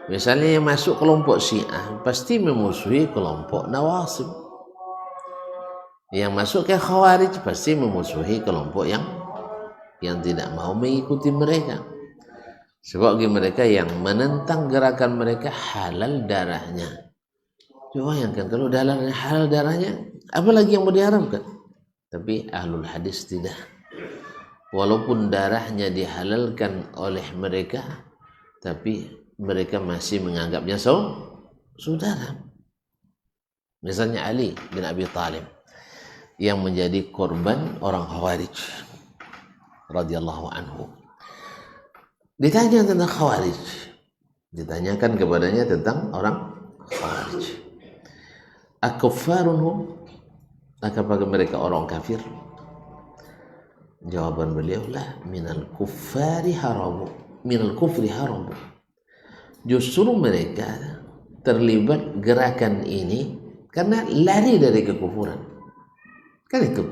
Misalnya yang masuk kelompok Syiah pasti memusuhi kelompok Nawasib. Yang masuk ke Khawarij pasti memusuhi kelompok yang tidak mau mengikuti mereka. Sebab bagi mereka yang menentang gerakan mereka halal darahnya. Coba bayangkan kalau halal darahnya, apalagi yang mau diharamkan. Tapi ahlul hadis tidak. Walaupun darahnya dihalalkan oleh mereka, tapi mereka masih menganggapnya saudara. Misalnya Ali bin Abi Thalib yang menjadi korban orang Khawarij radhiyallahu anhu. Ditanya tentang Khawarij, ditanyakan kepadanya tentang orang Khawarij. Akuffarunhum, apakah mereka orang kafir? Jawaban beliau, lah, minal kuffari haramu, minal kufri haramu. Justru mereka terlibat gerakan ini karena lari dari kekufuran. Kan itu.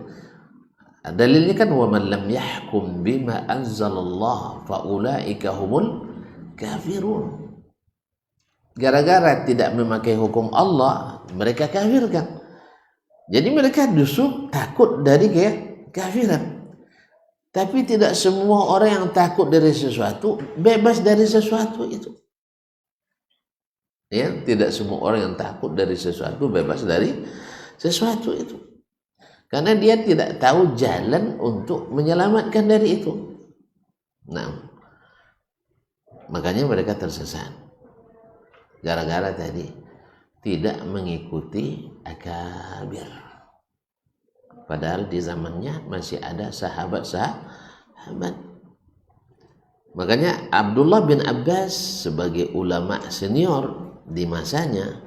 Dalilnya kan wa man lam yahkum bima anzalallah fa ulaika humul kafirun. Gara-gara tidak memakai hukum Allah, mereka kafirkan. Jadi mereka justru takut dari kekafiran. Tapi tidak semua orang yang takut dari sesuatu bebas dari sesuatu itu. Ya, tidak semua orang yang takut dari sesuatu bebas dari sesuatu itu. Karena dia tidak tahu jalan untuk menyelamatkan dari itu. Nah, makanya mereka tersesat. Gara-gara tadi tidak mengikuti akabir. Padahal di zamannya masih ada sahabat-sahabat. Makanya Abdullah bin Abbas sebagai ulama senior di masanya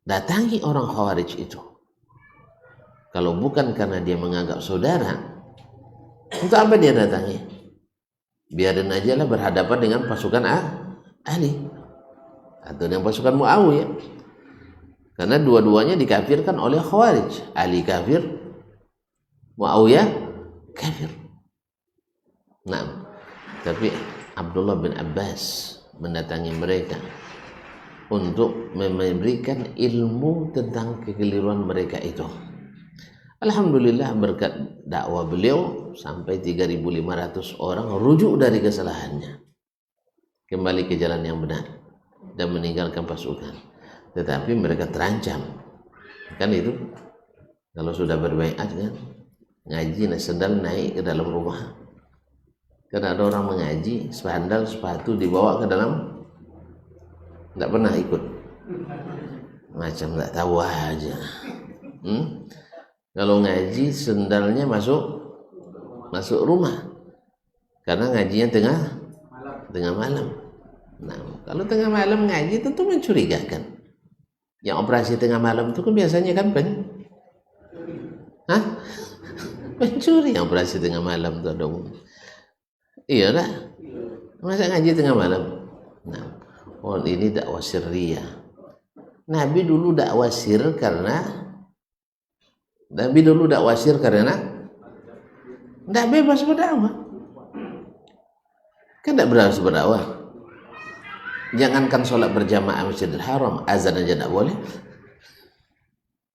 datangi orang Khawarij itu. Kalau bukan karena dia menganggap saudara, untuk apa dia datangi? Biarin aja lah berhadapan dengan pasukan Ali atau dengan pasukan Muawiyah. Karena dua-duanya dikafirkan oleh Khawarij. Ali kafir, Muawiyah kafir. Nah, tapi Abdullah bin Abbas mendatangi mereka untuk memberikan ilmu tentang kekeliruan mereka itu. Alhamdulillah berkat dakwah beliau sampai 3.500 orang rujuk dari kesalahannya, kembali ke jalan yang benar dan meninggalkan pasukan. Tetapi mereka terancam, kan itu kalau sudah berbaiat kan, ngaji sendal naik ke dalam rumah. Karena ada orang mengaji sandal sepatu dibawa ke dalam, tidak pernah ikut, macam tidak tahu aja. Kalau ngaji sendalnya masuk rumah, karena ngajinya tengah malam. Nah, kalau tengah malam ngaji tentu mencurigakan. Yang operasi tengah malam itu kan biasanya kan pencuri. Yang operasi tengah malam itu dong. Iya lah, masa ngaji tengah malam. Nah, ini dakwah sirriyah. Nabi dulu dakwah sir karena tidak bebas berdakwah. Kan tidak bebas berdakwah. Jangankan sholat berjamaah Masjidil Haram, azan aja tidak boleh.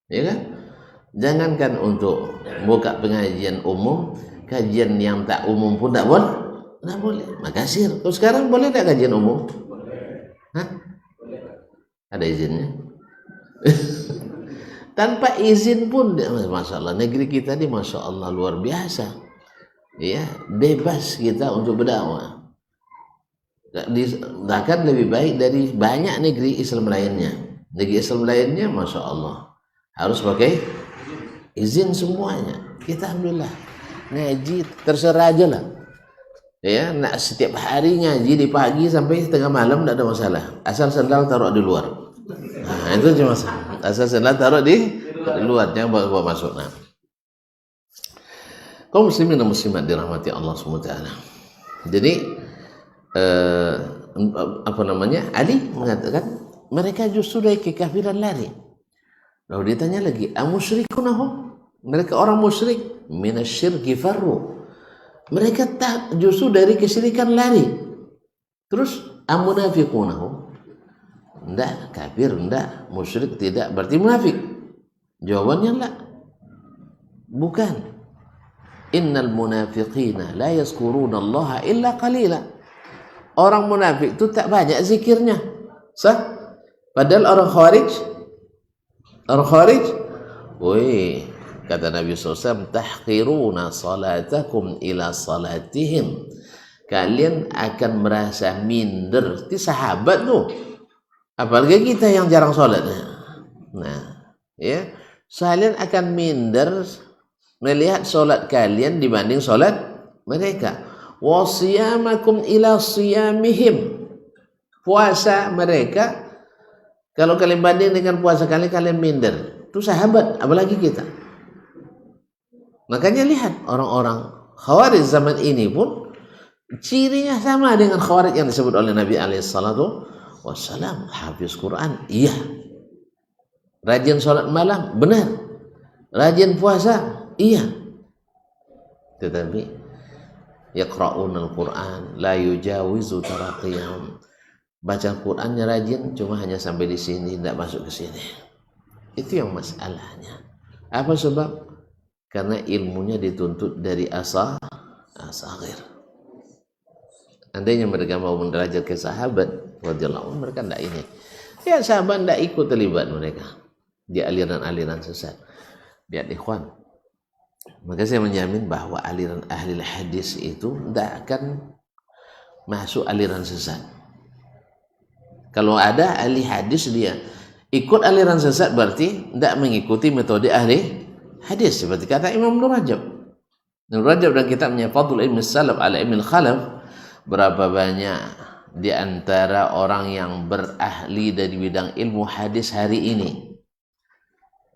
Ya kan? Jangankan untuk buka pengajian umum, kajian yang tak umum pun tidak boleh. Tidak boleh. Makasih. Terus sekarang boleh tidak kajian umum? Hah? Ada izinnya? Tanpa izin pun, masya Allah, negeri kita ini masya Allah luar biasa. Ya, bebas kita untuk berdakwah. Bahkan lebih baik dari banyak negeri Islam lainnya. Negeri Islam lainnya, masya Allah, harus pakai izin semuanya. Kita alhamdulillah ngaji terserah aja lah. Ya, nak setiap hari ngaji di pagi sampai tengah malam tidak ada masalah. Asal sandal taruh di luar. Nah, itu cuma asal sandal taruh di luar, jangan bawa masuk. Nah, kaum muslimin dan muslimat dirahmati Allah SWT. Jadi Ali mengatakan mereka justru dari kekafiran lari. Lalu ditanya lagi, amusyrikun? Mereka orang musyrik, minasyirki farru. Mereka tak justru dari kesyirikan lari. Terus amunafiqunahum? Enggak, kafir enggak, musyrik tidak, berarti munafik. Jawabannya enggak. Bukan. Innal munafiqina la yazkuruna Allah illa qalila. Orang munafik itu tak banyak zikirnya. Sah? Padahal orang khawarij, woi, kata Nabi SAW, tahqiruna salatakum ila salatihim. Kalian akan merasa minder. Itu sahabat tuh. Apalagi kita yang jarang sholat. Nah, ya, kalian akan minder melihat sholat kalian dibanding sholat mereka. Wasiyamakum ila siyamihim. Puasa mereka, kalau kalian banding dengan puasa kalian minder. Itu sahabat, apalagi kita. Makanya lihat orang-orang khawarij zaman ini pun cirinya sama dengan khawarij yang disebut oleh Nabi alaihissalatu wassalam. Hafiz Quran, iya. Rajin sholat malam, benar. Rajin puasa, iya. Tetapi yaqra'unal Quran la yujawizu taraqiyahum. Baca Qurannya rajin, cuma hanya sampai di sini, tidak masuk ke sini. Itu yang masalahnya. Apa sebab? Karena ilmunya dituntut dari asagir. Andainya mereka mau menderajat ke sahabat radhiyallahu anhu, mereka tidak ini. Ya, sahabat tidak ikut terlibat mereka di aliran-aliran sesat. Lihat ikhwan, maka saya menjamin bahwa aliran ahli hadis itu tidak akan masuk aliran sesat. Kalau ada ahli hadis dia ikut aliran sesat, berarti tidak mengikuti metode ahli hadis. Seperti kata Imam Ibnu Rajab. Ibnu Rajab dan kitabnya Fadlul Ilmi Salaf ala Ilmi Khalaf, berapa banyak di antara orang yang berahli dari bidang ilmu hadis hari ini.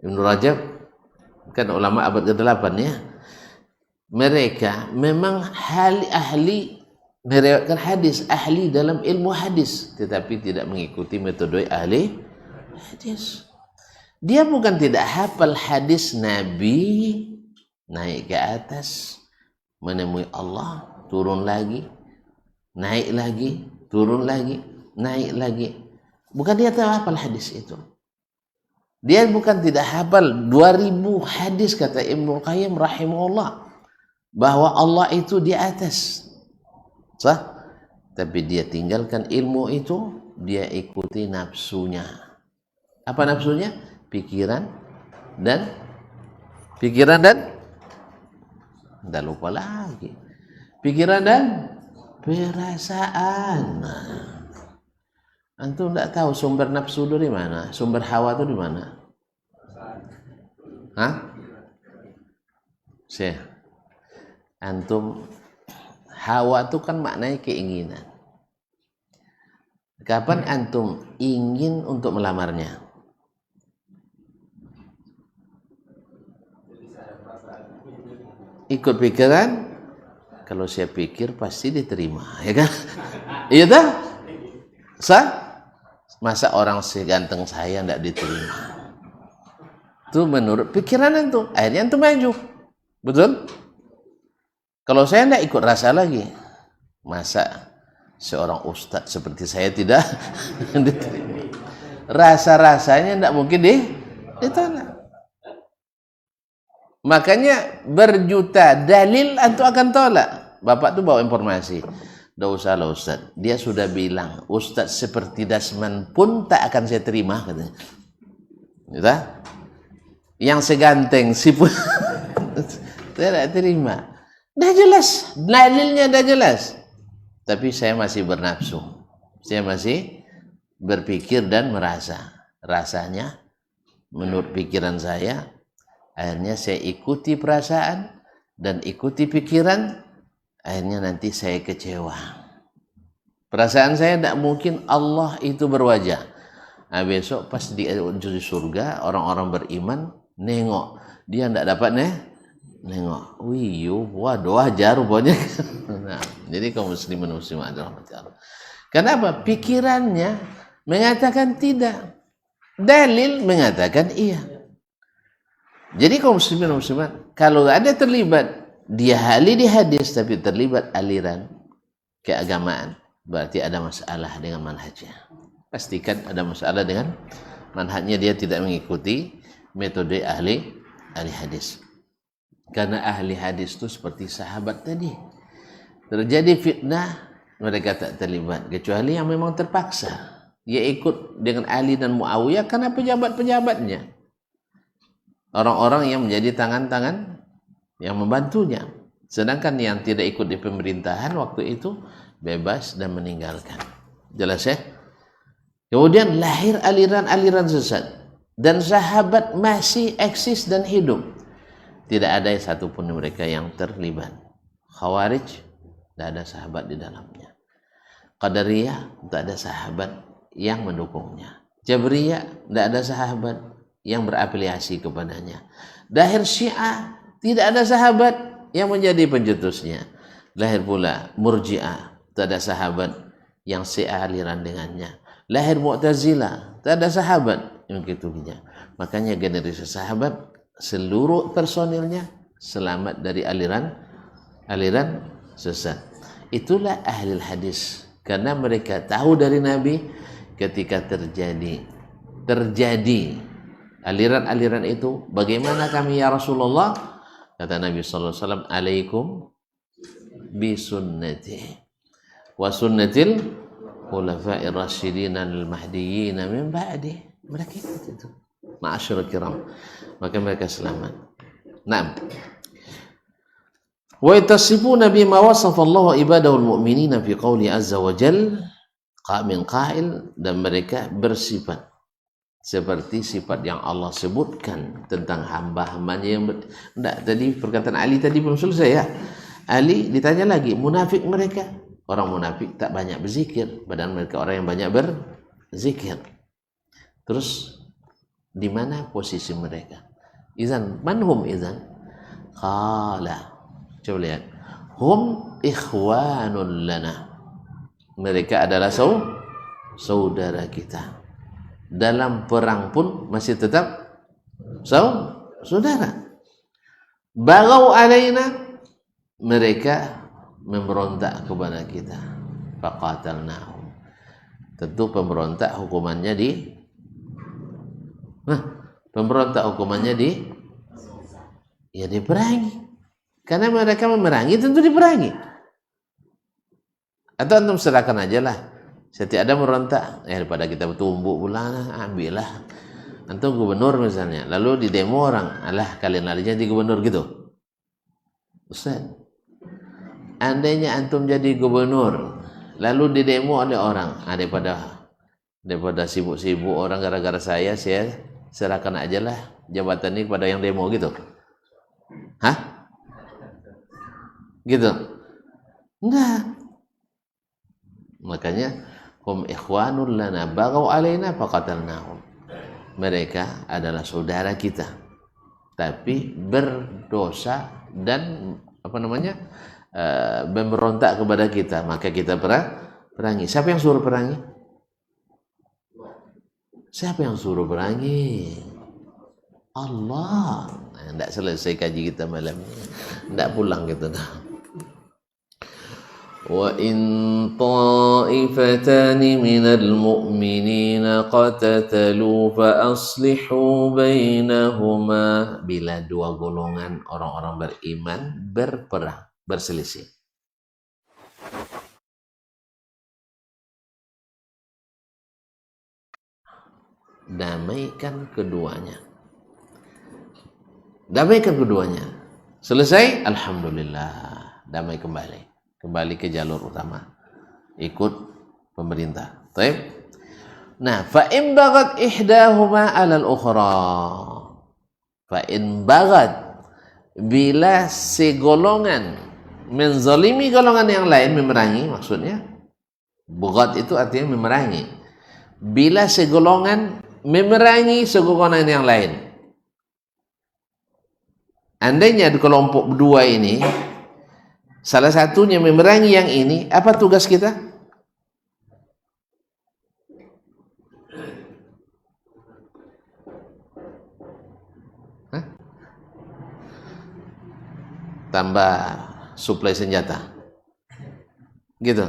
Ibnu Rajab kan ulama abad ke-8 ya. Mereka memang ahli meriwayatkan hadis, ahli dalam ilmu hadis, tetapi tidak mengikuti metode ahli hadis. Dia bukan tidak hafal hadis Nabi naik ke atas menemui Allah, turun lagi, naik lagi, turun lagi, naik lagi. Bukan dia tahu hafal hadis itu. Dia bukan tidak hafal 2000 hadis, kata Ibnu Qayyim rahimahullah, bahwa Allah itu di atas. Sah? Tapi dia tinggalkan ilmu itu, dia ikuti nafsunya. Apa nafsunya? Pikiran dan tidak lupa lagi. Pikiran dan perasaan. Antum tidak tahu sumber nafsu dari mana, sumber hawa itu di mana? Hah? Syekh, antum, hawa itu kan maknanya keinginan. Kapan antum ingin untuk melamarnya? Ikut pikiran, kalau saya pikir pasti diterima, ya kan? Iya dah? Sah? masa orang seganteng saya tidak diterima? Itu menurut pikiran itu, akhirnya itu maju. Betul? Kalau saya tidak ikut rasa lagi, masa seorang ustadz seperti saya tidak diterima? Rasa-rasanya tidak mungkin ditolak. Makanya berjuta dalil antum akan tolak. Bapak tuh bawa informasi, tidak usah lah ustadz, dia sudah bilang ustadz seperti Dasman pun tak akan saya terima katanya. Gitu? Yang seganteng si pun tidak terima. Dah jelas, dalilnya dah jelas. Tapi saya masih bernafsu. Saya masih berpikir dan merasa. Rasanya menurut pikiran saya, akhirnya saya ikuti perasaan dan ikuti pikiran, akhirnya nanti saya kecewa. Perasaan saya tidak mungkin Allah itu berwajah. Nah, besok pas di surga orang-orang beriman nengok, dia tidak dapat nengok. Wiyu, waduh aja rupanya. Nah, jadi kaum muslimin muslimat Allah. Kenapa? Pikirannya mengatakan tidak, dalil mengatakan iya. Jadi kaum muslimin muslimat, kalau ada terlibat dia ahli di hadis tapi terlibat aliran keagamaan, berarti ada masalah dengan manhajnya. Pastikan ada masalah dengan manhajnya, dia tidak mengikuti metode ahli hadis. Karena ahli hadis itu seperti sahabat tadi. Terjadi fitnah, mereka tak terlibat. Kecuali yang memang terpaksa. Dia ikut dengan Ali dan Muawiyah karena pejabat-pejabatnya. Orang-orang yang menjadi tangan-tangan yang membantunya. Sedangkan yang tidak ikut di pemerintahan waktu itu bebas dan meninggalkan. Jelas ya? Kemudian lahir aliran-aliran sesat. Dan sahabat masih eksis dan hidup. Tidak ada satupun mereka yang terlibat. Khawarij, tidak ada sahabat di dalamnya. Qadariyah, tidak ada sahabat yang mendukungnya. Jabriyah, tidak ada sahabat yang berafiliasi kepadanya. Lahir Syiah, tidak ada sahabat yang menjadi pencetusnya. Lahir pula Murji'ah, tidak ada sahabat yang sealiran dengannya. Lahir Mu'tazilah, tidak ada sahabat yang mengikutinya. Makanya generasi sahabat seluruh personilnya selamat dari aliran sesat. Itulah ahli hadis, karena mereka tahu dari Nabi ketika terjadi aliran-aliran itu, bagaimana kami ya Rasulullah? Kata Nabi sallallahu alaihi wasallam, alaikum bi sunnati wa sunnatil khulafa'ir rasyidin al-mahdiyyin min ba'di. Mereka itu ma'asyiral kiram, maka mereka selamat. Naam. Wa yatasifuna bima wasafa Allah ibadahu al-mu'minina fi qouli azza wa jal min qail, dan mereka bersifat seperti sifat yang Allah sebutkan tentang hamba-hambanya yang tadi perkataan Ali tadi belum selesai ya. Ali ditanya lagi, munafik mereka. Orang munafik tak banyak berzikir, padahal mereka orang yang banyak berzikir. Terus di mana posisi mereka? Izan, manhum izan? Qala. Coba lihat. Hum ikhwanun lana. Mereka adalah saudara kita. Dalam perang pun masih tetap saudara. Bagau alaina, mereka memberontak kepada kita. Faqatalnahum. Tentu pemberontak hukumannya diperangi. Karena mereka memerangi, tentu diperangi. Atau antum serahkan aja lah. Setiap ada merontak, daripada kita bertumbuk pula, ambillah. Antum gubernur misalnya, lalu di demo orang, alah kalian larinya di gubernur gitu. Ustaz, andainya antum jadi gubernur, lalu di demo oleh orang, daripada sibuk-sibuk orang gara-gara saya serahkan aja lah jabatan ini kepada yang demo gitu. Hah? Gitu? Enggak. Makanya hum ikhwanul lana baghaw alaina faqatalnahum. Mereka adalah saudara kita, tapi berdosa dan memberontak kepada kita, maka kita perangi. Siapa yang suruh perangi? Siapa yang suruh perangi? Allah. Tidak selesai kaji kita malam ini. Tidak pulang kita dah. Wa in ta'ifatani minal mu'minina qatatalu fa aslihu bainahuma. Bila dua golongan orang-orang beriman berperang, berselisih, damaikan keduanya. Damaikan keduanya. Selesai, alhamdulillah, damai kembali. Kembali ke jalur utama. Ikut pemerintah. Baik. Nah, fa in bagat ihdahuma 'ala al-ukhra. Fa in bagat, bila segolongan menzalimi golongan yang lain, memerangi maksudnya. Bagat itu artinya memerangi. Bila segolongan memerangi segolongan yang lain. Andainya di kelompok dua ini salah satunya memerangi yang ini, apa tugas kita? Hah? Tambah suplai senjata. Gitu.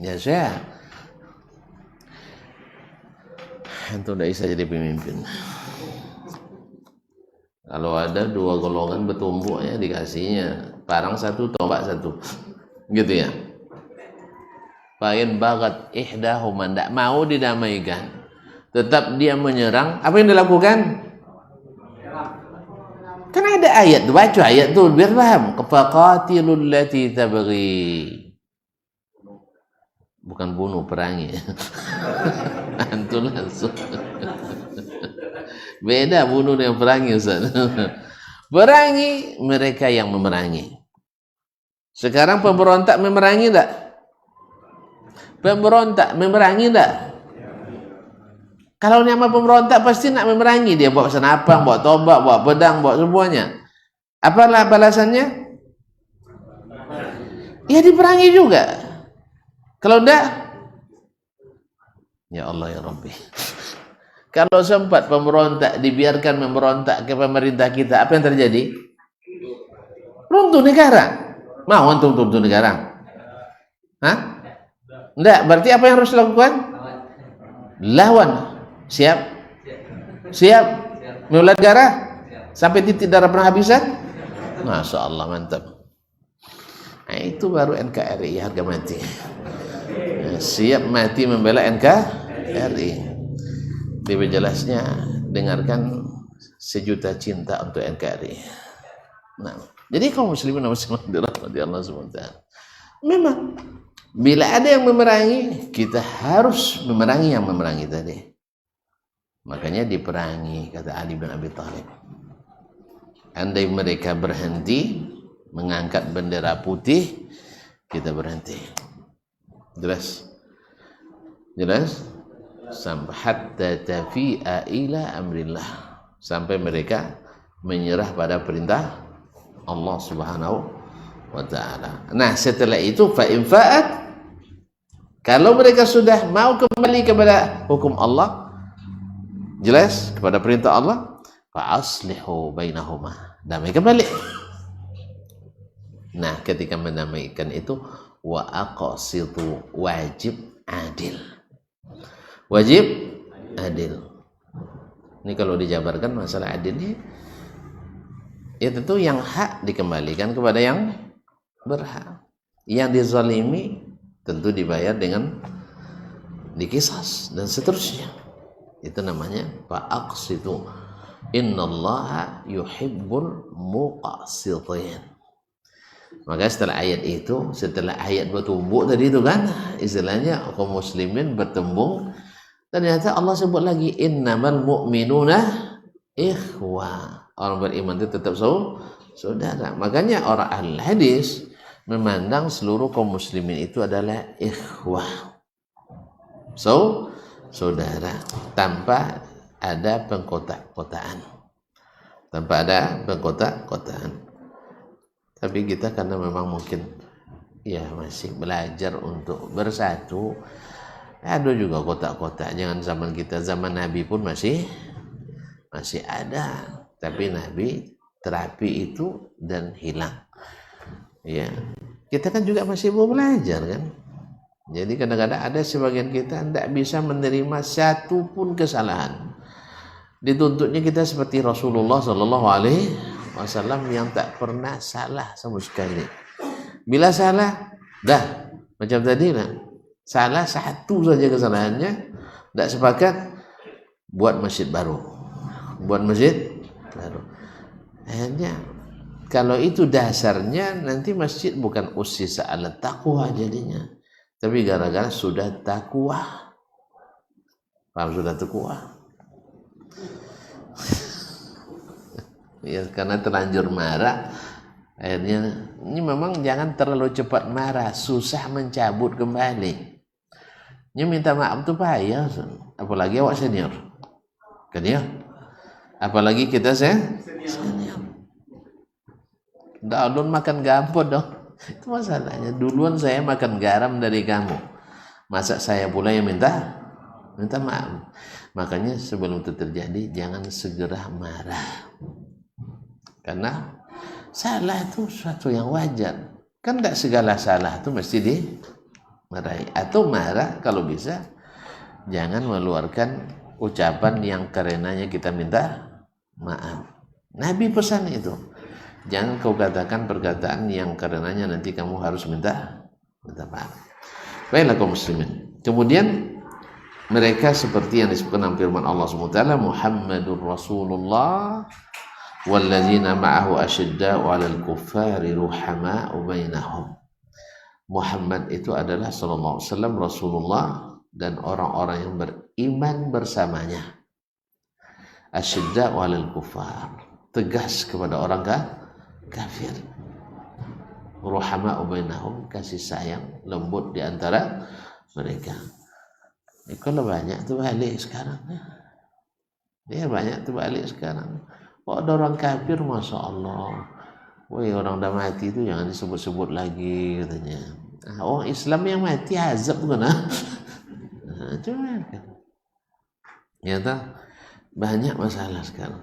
Ya saya. Itu tidak bisa jadi pemimpin. Kalau ada dua golongan bertumbuk ya dikasihnya parang satu, tombak satu, gitu ya. Fa'in bagat ihdahuma, tidak mau didamaikan, tetap dia menyerang. Apa yang dilakukan? Kan ada ayat, baca ayat tuh biar paham. Faqatilul lati tabghi. Bukan bunuh, perangi. Antum langsung. Beda bunuh dengan perangi, Ustaz. Perangi mereka yang memerangi. Sekarang pemberontak memerangi enggak? Pemberontak memerangi enggak? Kalau nama pemberontak pasti nak memerangi, dia bawa senapang, bawa tombak, bawa pedang, bawa semuanya. Apalah balasannya? Ya diperangi juga. Kalau enggak, ya Allah ya Rabbi. Kalau sempat pemberontak dibiarkan memberontak ke pemerintah kita, apa yang terjadi? Runtuh negara. Mau antum runtuh negara? Hah? Enggak, berarti apa yang harus dilakukan? Lawan. Siap? Siap? Membela negara? Sampai titik darah penghabisan? Masya Allah, mantap. Nah, itu baru NKRI, harga mati. Siap mati membela NKRI. Lebih jelasnya dengarkan Sejuta Cinta untuk NKRI. Nah, jadi kaum muslimin dan muslimat dirahmati Allah SWT. Memang bila ada yang memerangi, kita harus memerangi yang memerangi tadi. Makanya diperangi, kata Ali bin Abi Thalib. Andai mereka berhenti mengangkat bendera putih, kita berhenti. Jelas? Jelas? Sampai hatta tafi'a ila amrillah, sampai mereka menyerah pada perintah Allah Subhanahu wa taala. Nah, setelah itu fa in fa'at, kalau mereka sudah mau kembali kepada hukum Allah, jelas kepada perintah Allah, fa aslihu bainahuma, damai kembali. Nah, ketika mendamaikan itu wa aqsitu, wajib adil. Wajib adil. Ini kalau dijabarkan masalah adil ini, ya tentu yang hak dikembalikan kepada yang berhak. Yang dizalimi tentu dibayar dengan dikisas dan seterusnya. Itu namanya fa'aqsitu. Innallaha yuhibbul muqsitin. Maka setelah ayat itu, setelah ayat bertumbuk tadi itu kan, istilahnya kaum muslimin bertembung. Ternyata Allah sebut lagi innamal mu'minuna ikhwah. Orang beriman itu tetap saudara. Makanya orang ahli hadis memandang seluruh kaum muslimin itu adalah ikhwah. Saudara, tanpa ada pengkotak-kotaan. Tanpa ada pengkotak-kotaan. Tapi kita karena memang mungkin ya masih belajar untuk bersatu, Ada juga kotak-kotak. Jangan zaman kita, zaman Nabi pun masih ada. Tapi Nabi terapi itu dan hilang. Ya, kita kan juga masih mau belajar kan. Jadi kadang-kadang ada sebagian kita tidak bisa menerima satu pun kesalahan. Dituntutnya kita seperti Rasulullah Shallallahu Alaihi Wasallam yang tak pernah salah sama sekali. Bila salah, dah macam tadi lah. Salah satu saja kesalahannya, tidak sepakat, buat masjid baru. Akhirnya kalau itu dasarnya, nanti masjid bukan ussisa ala taqwa jadinya, tapi gara-gara sudah takwa. Paham, sudah takwa. Ya, karena terlanjur marah, akhirnya ini memang jangan terlalu cepat marah, susah mencabut kembali. Ini minta maaf tuh payah, apalagi awak senior, kan ya? Apalagi kita senior. Ulun makan gampot dong, itu masalahnya. Duluan saya makan garam dari kamu, masa saya pula yang minta maaf. Makanya sebelum itu terjadi jangan segera marah, karena salah itu suatu yang wajar. Kan tidak segala salah itu mesti dimarahi. Atau marah kalau bisa jangan mengeluarkan ucapan yang karenanya kita minta maaf. Nabi pesan itu. Jangan kau katakan perkataan yang karenanya nanti kamu harus minta maaf. Baiklah kaum muslimin. Kemudian mereka seperti yang disebutkan dalam firman Allah SWT, Muhammadur Rasulullah walladzina ma'ahu asyidda'u 'alal kuffari ruhama'u bainahum. Muhammad itu adalah sallallahu alaihi wasallam Rasulullah dan orang-orang yang beriman bersamanya. Asyidda'u 'alal kuffar, tegas kepada orang kafir. Ruhama'u bainahum, kasih sayang lembut di antara mereka. Kalau banyak tuh balik sekarang. Dia banyak tuh balik sekarang. Oh, ada orang kafir, masya Allah. Woi, orang dah mati itu jangan disebut-sebut lagi katanya. Orang Islam yang mati azab bukan? Cuma kan. Nyata banyak masalah sekarang.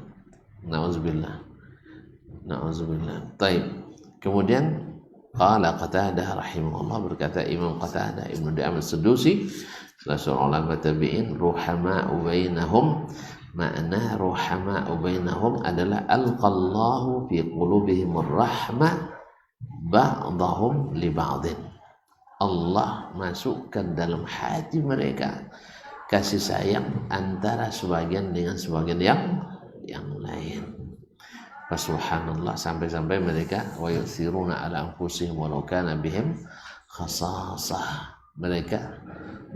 Nauzubillah. Taib. Kemudian qala Qatadah rahimahullah, berkata Imam Qatadah Ibnu Di'am As-Sadusi, salah seorang ulama tabi'in, ruhama'u bainahum, makna ruhama'u bainahum adalah alqallahu fi qulubihim ar-rahmah ba'dahum li ba'din. Allah masukkan dalam hati mereka kasih sayang antara sebagian dengan sebagian yang lain. Subhanallah, sampai-sampai mereka wa yusiruna ala anfusihim walau kana bihim khasasah. Mereka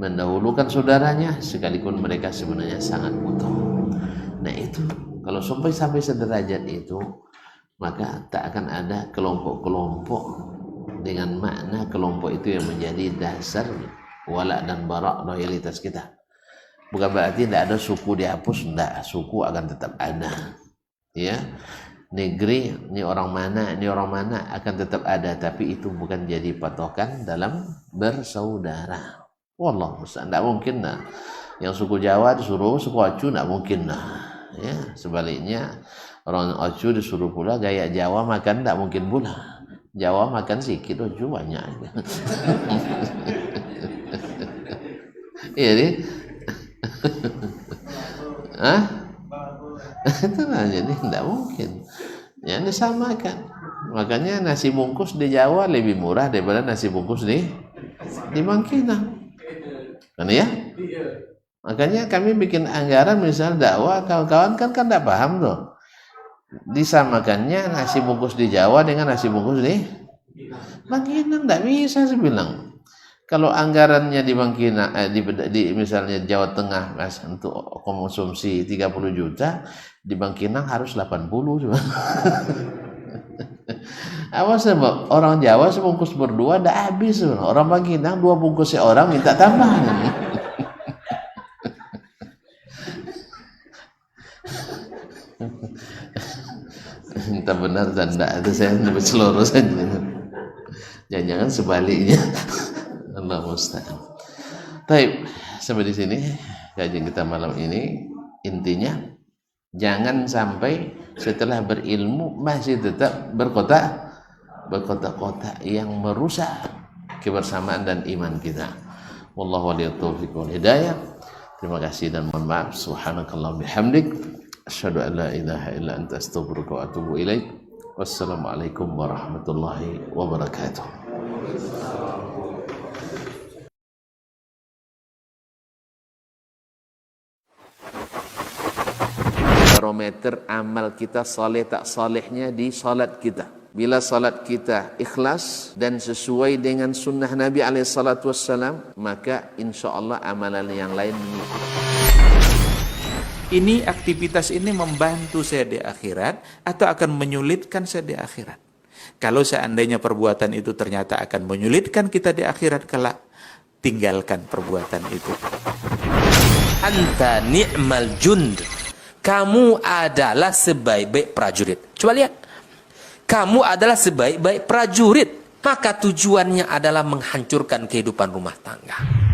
mendahulukan saudaranya sekalipun mereka sebenarnya sangat butuh. Nah itu kalau sampai sederajat itu, maka tak akan ada kelompok-kelompok dengan makna kelompok itu yang menjadi dasar wala dan bara loyalitas kita. Bukan berarti tidak ada suku dihapus, tidak, suku akan tetap ada. Ya, negeri ini orang mana akan tetap ada, tapi itu bukan jadi patokan dalam bersaudara. Wallah, tidak mungkin lah. Yang suku Jawa disuruh suku Acu, tidak mungkin lah. Ya, sebaliknya orang Acu disuruh pula gaya Jawa makan, tidak mungkin pula. Jawa makan sedikit, Acu banyak. Iya nih. Itulah, jadi tidak mungkin. Ya, disamakan. Makanya nasi bungkus di Jawa lebih murah daripada nasi bungkus di Bangkinang. Kan ya? Makanya kami bikin anggaran misal dakwah, kawan-kawan kan tidak paham tuh. Disamakannya nasi bungkus di Jawa dengan nasi bungkus di Bangkinang, tidak bisa saya bilang. Kalau anggarannya di Bangkinang, di misalnya Jawa Tengah mas, untuk konsumsi 30 juta, di Bangkinang harus 80 coba. Awas sebab orang Jawa sebungkus berdua dah habis. Orang Bangkinang 2 bungkus seorang minta tambahan. Entah benar dan tidak, itu saya lebih seluruh saja. Jangan-jangan sebaliknya. Allah musta'an. Baik, Sampai di sini kajian kita malam ini. Intinya jangan sampai setelah berilmu masih tetap berkotak-kotak yang merusak kebersamaan dan iman kita. Wallahu waliyut taufiq wal hidayah. Terima kasih dan mohon maaf. Subhanakallah bihamdik, asyhadu an la ilaha illa anta astaghfiruka wa atubu ilaik. Wassalamualaikum warahmatullahi wabarakatuh. Barometer amal kita saleh tak salehnya di salat kita. Bila salat kita ikhlas dan sesuai dengan sunnah Nabi SAW, maka insya Allah amalan yang lain mengikuti. Ini aktivitas ini membantu saya di akhirat atau akan menyulitkan saya di akhirat? Kalau seandainya perbuatan itu ternyata akan menyulitkan kita di akhirat kelak, tinggalkan perbuatan itu. Anta ni'mal jund. Kamu adalah sebaik-baik prajurit. Coba lihat. Kamu adalah sebaik-baik prajurit. Maka tujuannya adalah menghancurkan kehidupan rumah tangga.